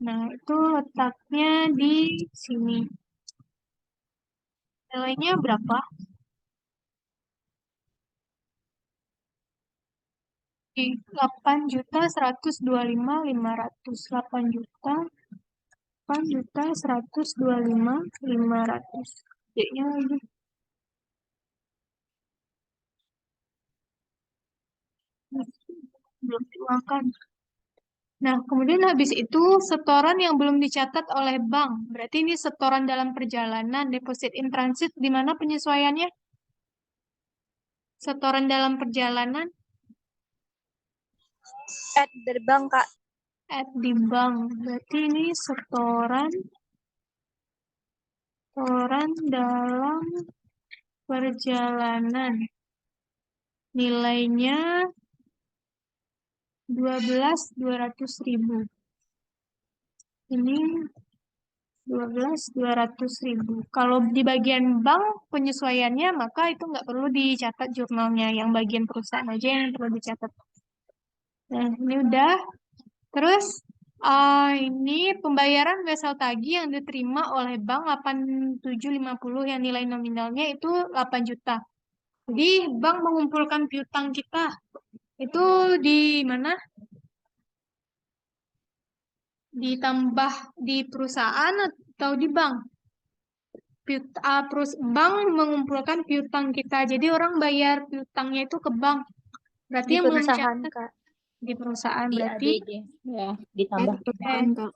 Nah, itu letaknya di sini. Nilainya berapa? Di 8.125.500. 8.125.500. D-nya lagi. Belum diuangkan. Nah, kemudian habis itu setoran yang belum dicatat oleh bank. Berarti ini setoran dalam perjalanan, deposit in transit, di mana penyesuaiannya? Setoran dalam perjalanan, Dari bank, Kak. di bank. Berarti ini setoran dalam perjalanan. Nilainya 12.200.000. Ini 12.200.000. Kalau di bagian bank penyesuaiannya, maka itu nggak perlu dicatat jurnalnya. Yang bagian perusahaan aja yang perlu dicatat. Nah, ini udah. Terus, ini pembayaran wesel tagih yang diterima oleh bank 8750 yang nilai nominalnya itu 8 juta. Jadi, bank mengumpulkan piutang kita. Itu di mana? Ditambah di perusahaan atau di bank? Bank mengumpulkan piutang kita. Jadi orang bayar piutangnya itu ke bank. Berarti Di yang belum perusahaan, catat Kak. di perusahaan Di berarti ADD ya ditambah Kak.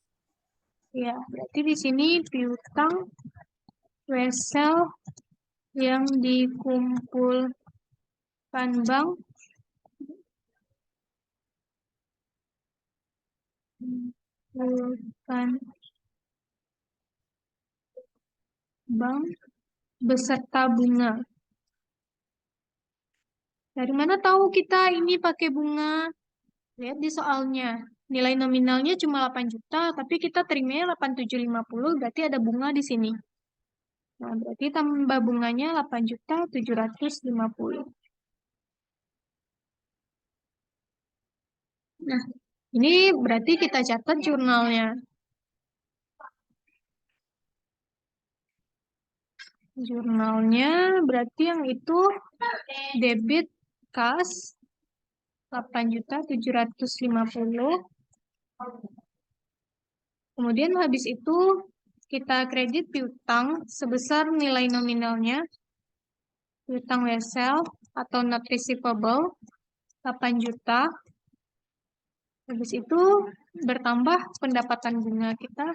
Ya, berarti di sini piutang wesel yang dikumpulkan bank kumpulkan bank beserta bunga. Dari mana tahu kita ini pakai bunga? Lihat di soalnya. nilai nominalnya cuma 8 juta, tapi kita terimanya 8.750, berarti ada bunga di sini. Nah, berarti tambah bunganya 8.750. Nah, ini berarti kita catat jurnalnya. Jurnalnya berarti yang itu debit kas 8.750. Kemudian habis itu kita kredit piutang sebesar nilai nominalnya, piutang wesel atau not receivable 8 juta. Habis itu bertambah pendapatan bunga kita,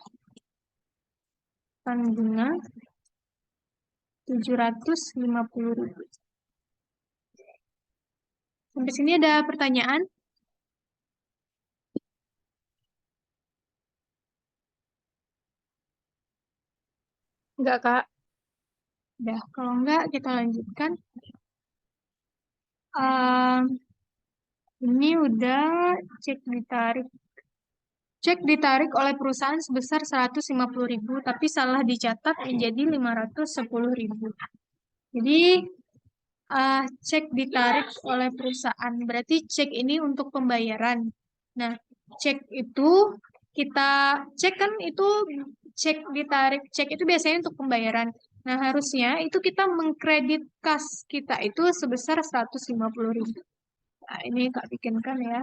pendapatan bunga 750.000. Sampai sini ada pertanyaan? Enggak, Kak. Udah, kalau enggak kita lanjutkan. Ehm, ini udah cek ditarik. Cek ditarik oleh perusahaan sebesar 150.000, tapi salah dicatat menjadi 510.000. Jadi, cek ditarik oleh perusahaan. Berarti cek ini untuk pembayaran. Nah, cek itu kita cek kan itu cek ditarik. Cek itu biasanya untuk pembayaran. Nah, harusnya itu kita mengkredit kas kita itu sebesar 150.000. Nah, ini Kak bikinkan ya.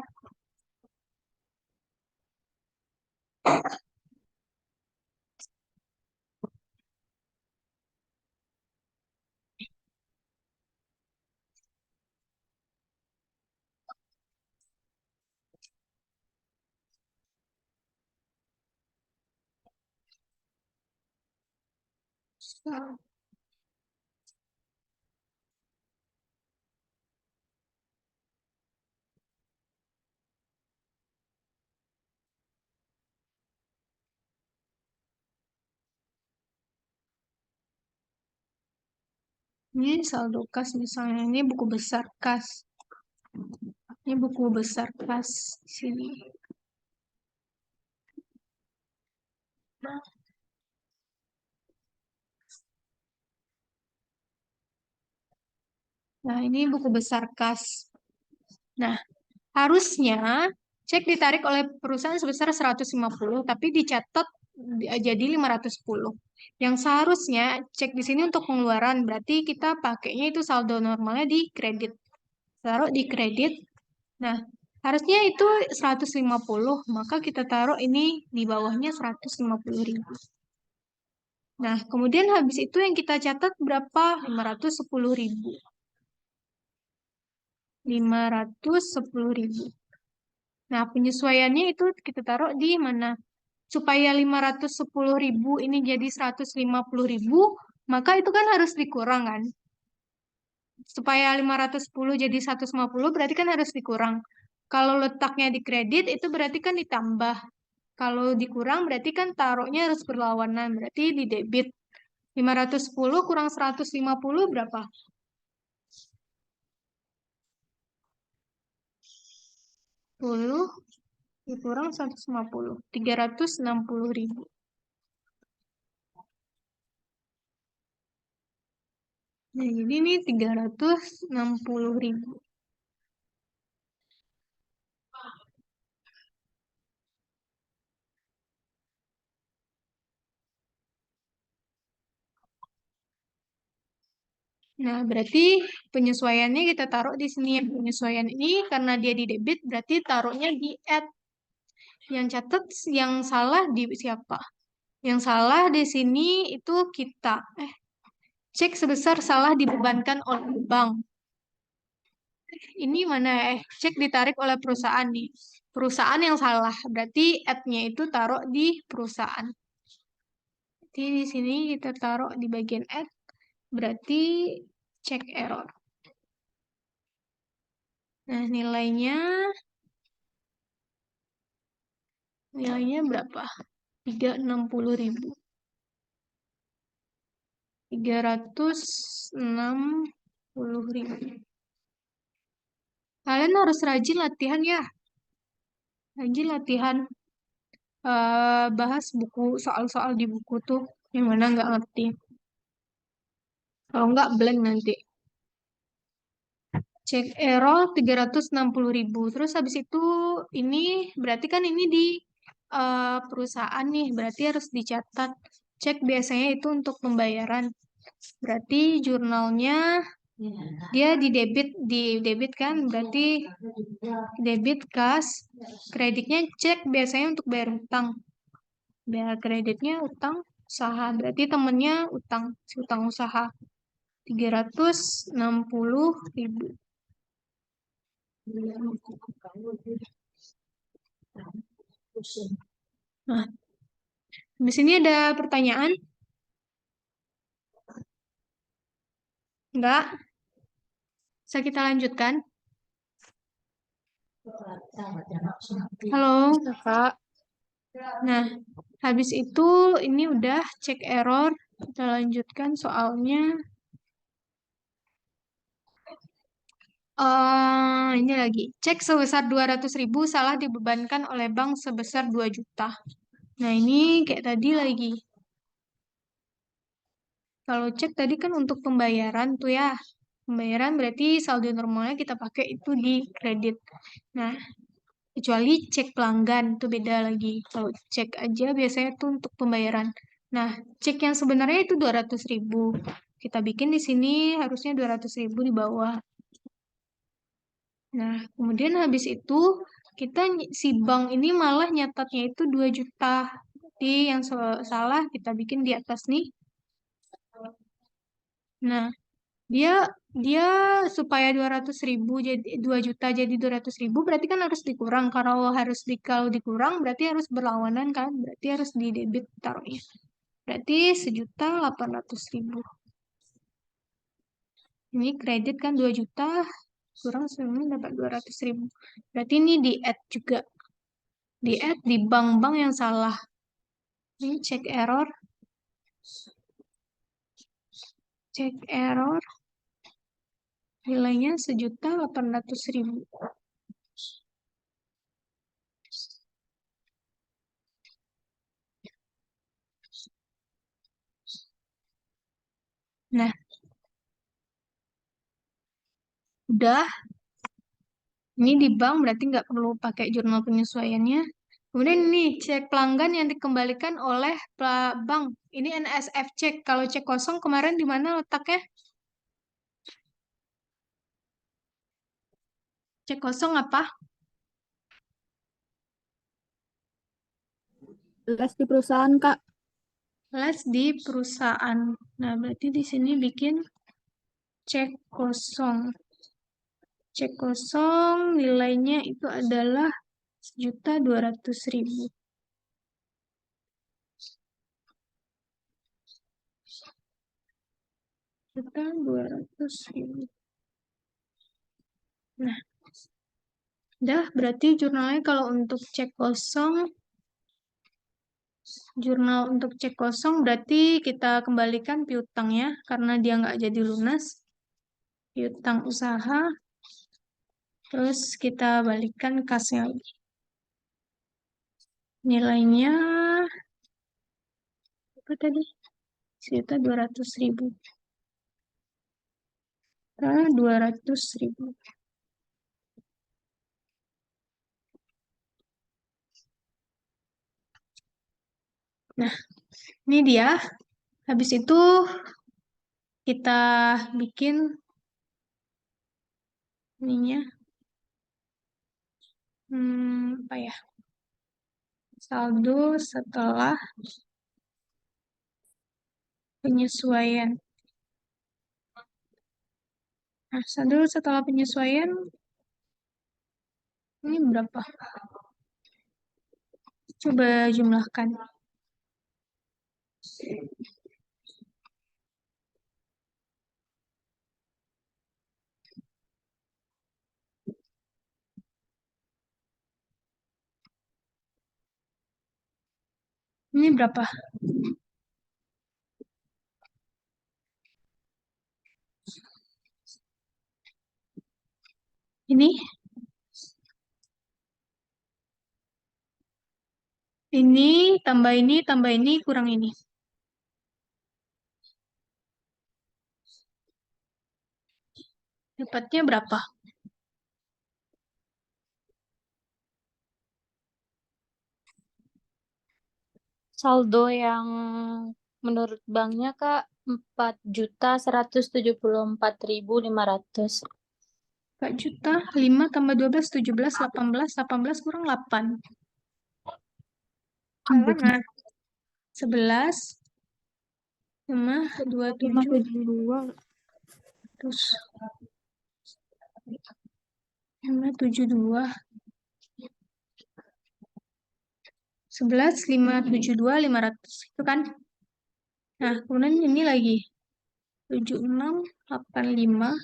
Ini saldo kas misalnya, ini buku besar kas. Ini buku besar kas sini. Nah, ini buku besar kas. Nah, harusnya cek ditarik oleh perusahaan sebesar 150, tapi dicatat jadi 510. Yang seharusnya cek di sini untuk pengeluaran, berarti kita pakainya itu saldo normalnya di kredit. Taruh di kredit. Nah, harusnya itu 150, maka kita taruh ini di bawahnya 150.000. Nah, kemudian habis itu yang kita catat berapa? 510.000. 510.000. Nah, penyesuaiannya itu kita taruh di mana? Supaya 510.000 ini jadi 150.000, maka itu kan harus dikurang kan? Supaya 510 jadi 150 berarti kan harus dikurang. Kalau letaknya di kredit itu berarti kan ditambah. Kalau dikurang berarti kan taruhnya harus berlawanan, berarti di debit. 510 kurang 150 berapa? 10 dikurang 150, 360.000. Nah, jadi ini 360.000. Nah, berarti penyesuaiannya kita taruh di sini. Penyesuaian ini karena dia di debit, berarti taruhnya di add. Yang catat yang salah di siapa? Yang salah di sini itu kita. Cek sebesar salah dibebankan oleh bank. Ini mana cek ditarik oleh perusahaan nih. Perusahaan yang salah. Berarti add-nya itu taruh di perusahaan. Jadi di sini kita taruh di bagian add. Berarti cek error. Nah, nilainya berapa? 360.000. 360.000. Kalian harus rajin latihan ya. lagi latihan bahas buku, soal-soal di buku tuh yang mana nggak ngerti. Kalau nggak blank nanti. Cek error 360.000. Terus habis itu ini berarti kan ini di perusahaan nih, berarti harus dicatat. Cek biasanya itu untuk pembayaran. Berarti jurnalnya dia di debit kan, berarti debit kas, kreditnya cek biasanya untuk bayar utang. Biar kreditnya utang usaha, berarti temennya utang, si utang usaha 360.000. Nah, di sini ada pertanyaan? Enggak? Bisa kita lanjutkan? Halo? Bisa, Kak. Nah, habis itu ini udah cek error. Kita lanjutkan soalnya. Ini lagi. Cek sebesar 200.000 salah dibebankan oleh bank sebesar 2 juta. Nah, ini kayak tadi lagi. Kalau cek tadi kan untuk pembayaran tuh ya. Pembayaran berarti saldo normalnya kita pakai itu di kredit. Nah, kecuali cek pelanggan itu beda lagi. Kalau cek aja biasanya tuh untuk pembayaran. Nah, cek yang sebenarnya itu 200.000. Kita bikin di sini harusnya 200.000 di bawah. Nah, kemudian habis itu kita si bank ini malah nyatatnya itu 2 juta. Jadi yang salah kita bikin di atas nih. Nah, dia dia supaya 200.000 jadi 2 juta jadi 200.000 berarti kan harus dikurang. Kalau dikurang berarti harus berlawanan kan? Berarti harus di debit taruhnya. Berarti 1.800.000. Ini kredit kan 2 juta kurang sebenarnya dapat 200.000. Berarti ini di add juga. Di add di bank-bank yang salah. Ini cek error. Cek error. Nilainya 1.800.000. Nah, udah. Ini di bank berarti nggak perlu pakai jurnal penyesuaiannya. Kemudian ini cek pelanggan yang dikembalikan oleh bank. Ini NSF cek. Kalau cek kosong kemarin di mana letaknya? Cek kosong apa? Les di perusahaan, Kak. Les di perusahaan. Nah, berarti di sini bikin cek kosong. Cek kosong nilainya itu adalah 1.200.000. Juta 200.000. Nah, udah berarti jurnalnya kalau untuk cek kosong, jurnal untuk cek kosong berarti kita kembalikan piutangnya karena dia nggak jadi lunas. Piutang usaha, terus kita balikan kasnya lagi. Nilainya apa tadi? 1.200.000. 200.000. Nah, ini dia. Habis itu kita bikin ininya. Apa ya? Saldo setelah penyesuaian. Nah, saldo setelah penyesuaian ini berapa? Coba jumlahkan. Ini berapa? Ini ini, tambah ini, kurang ini. Dapatnya berapa? Saldo yang menurut banknya Kak 4.174.500. 4 juta, 5 tambah 12, 17, 18, 18 kurang 8. Salah, nah. 11, 5, 27, 572. terus 5, 72, 11, 5, 72, 500. Itu kan? Nah, kemudian ini lagi. 76, 85,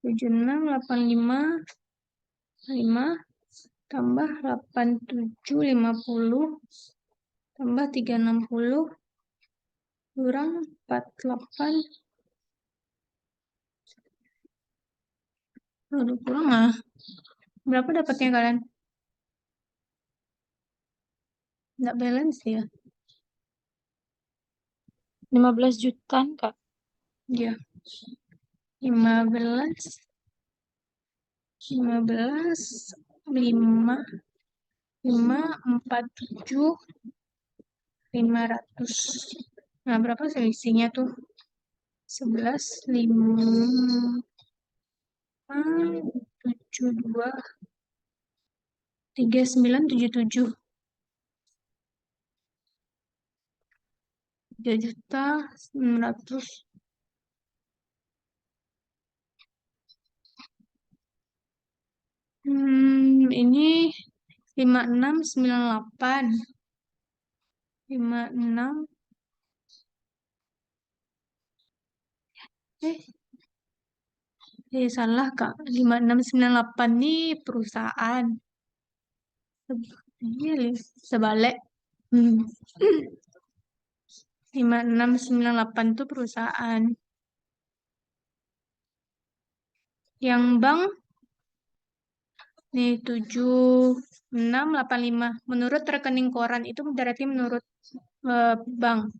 76, 85, 5, tambah 87, 50, tambah 360, kurang 48. Aduh, kurang ah. Berapa dapatnya kalian? Nggak balance ya? 15 jutaan Kak. Iya. 15, 15, 5, 5, 47, 500. Nah, berapa selisihnya tuh? 11, 5, 72, 39, 77. 3 juta 900. Ini 5698. 56. Salah Kak. 5698 ini perusahaan. Iya, sebalik. 5698 itu perusahaan. Yang bank nih 7685. Menurut rekening koran itu berarti menurut bank.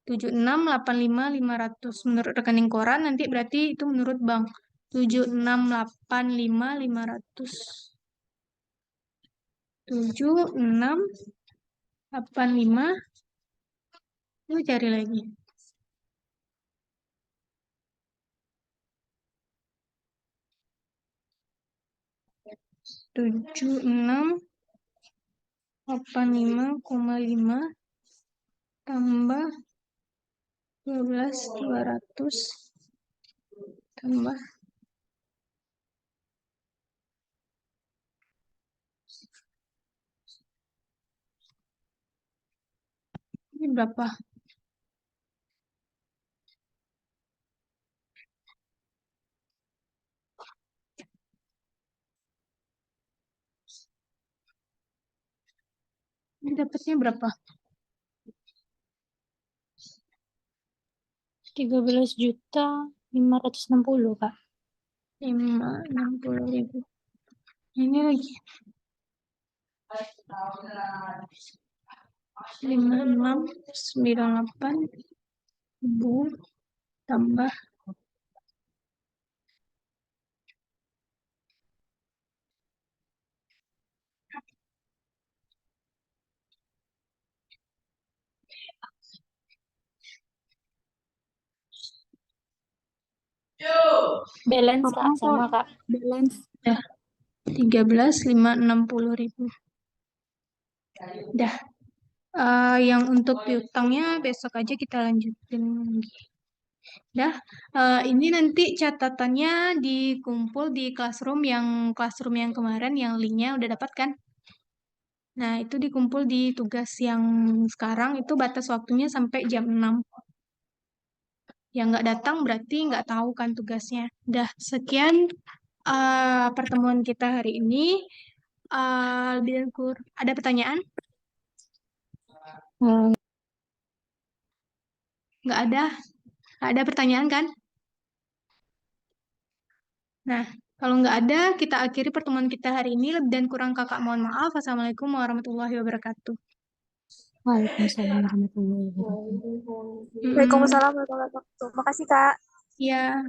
7685.500 menurut rekening koran nanti berarti itu menurut bank. 7685.500. 7685. Lu cari lagi. 7685,5 tambah 12.200 tambah ini berapa? Ini dapatnya berapa? 13.560 Kak. 560.000. Ini lagi 5698 tambah Balance Apa Kak sama Kak. balance? 13.560.000. Dah. Yang untuk piutangnya besok aja kita lanjutin lagi. Dah. Ini nanti catatannya dikumpul di classroom yang kemarin yang linknya udah dapat kan? Nah, itu dikumpul di tugas yang sekarang itu batas waktunya sampai jam 6. Yang nggak datang berarti nggak tahu kan tugasnya. Dah, sekian pertemuan kita hari ini. Lebih dan ada pertanyaan? Hmm, Nggak ada. Nggak ada pertanyaan kan? Nah, Kalau nggak ada, kita akhiri pertemuan kita hari ini. Lebih dan kurang kakak mohon maaf. Assalamualaikum warahmatullahi wabarakatuh. Waalaikumsalam warahmatullahi wabarakatuh. Waalaikumsalam warahmatullahi wabarakatuh. Makasih, Kak. Ya.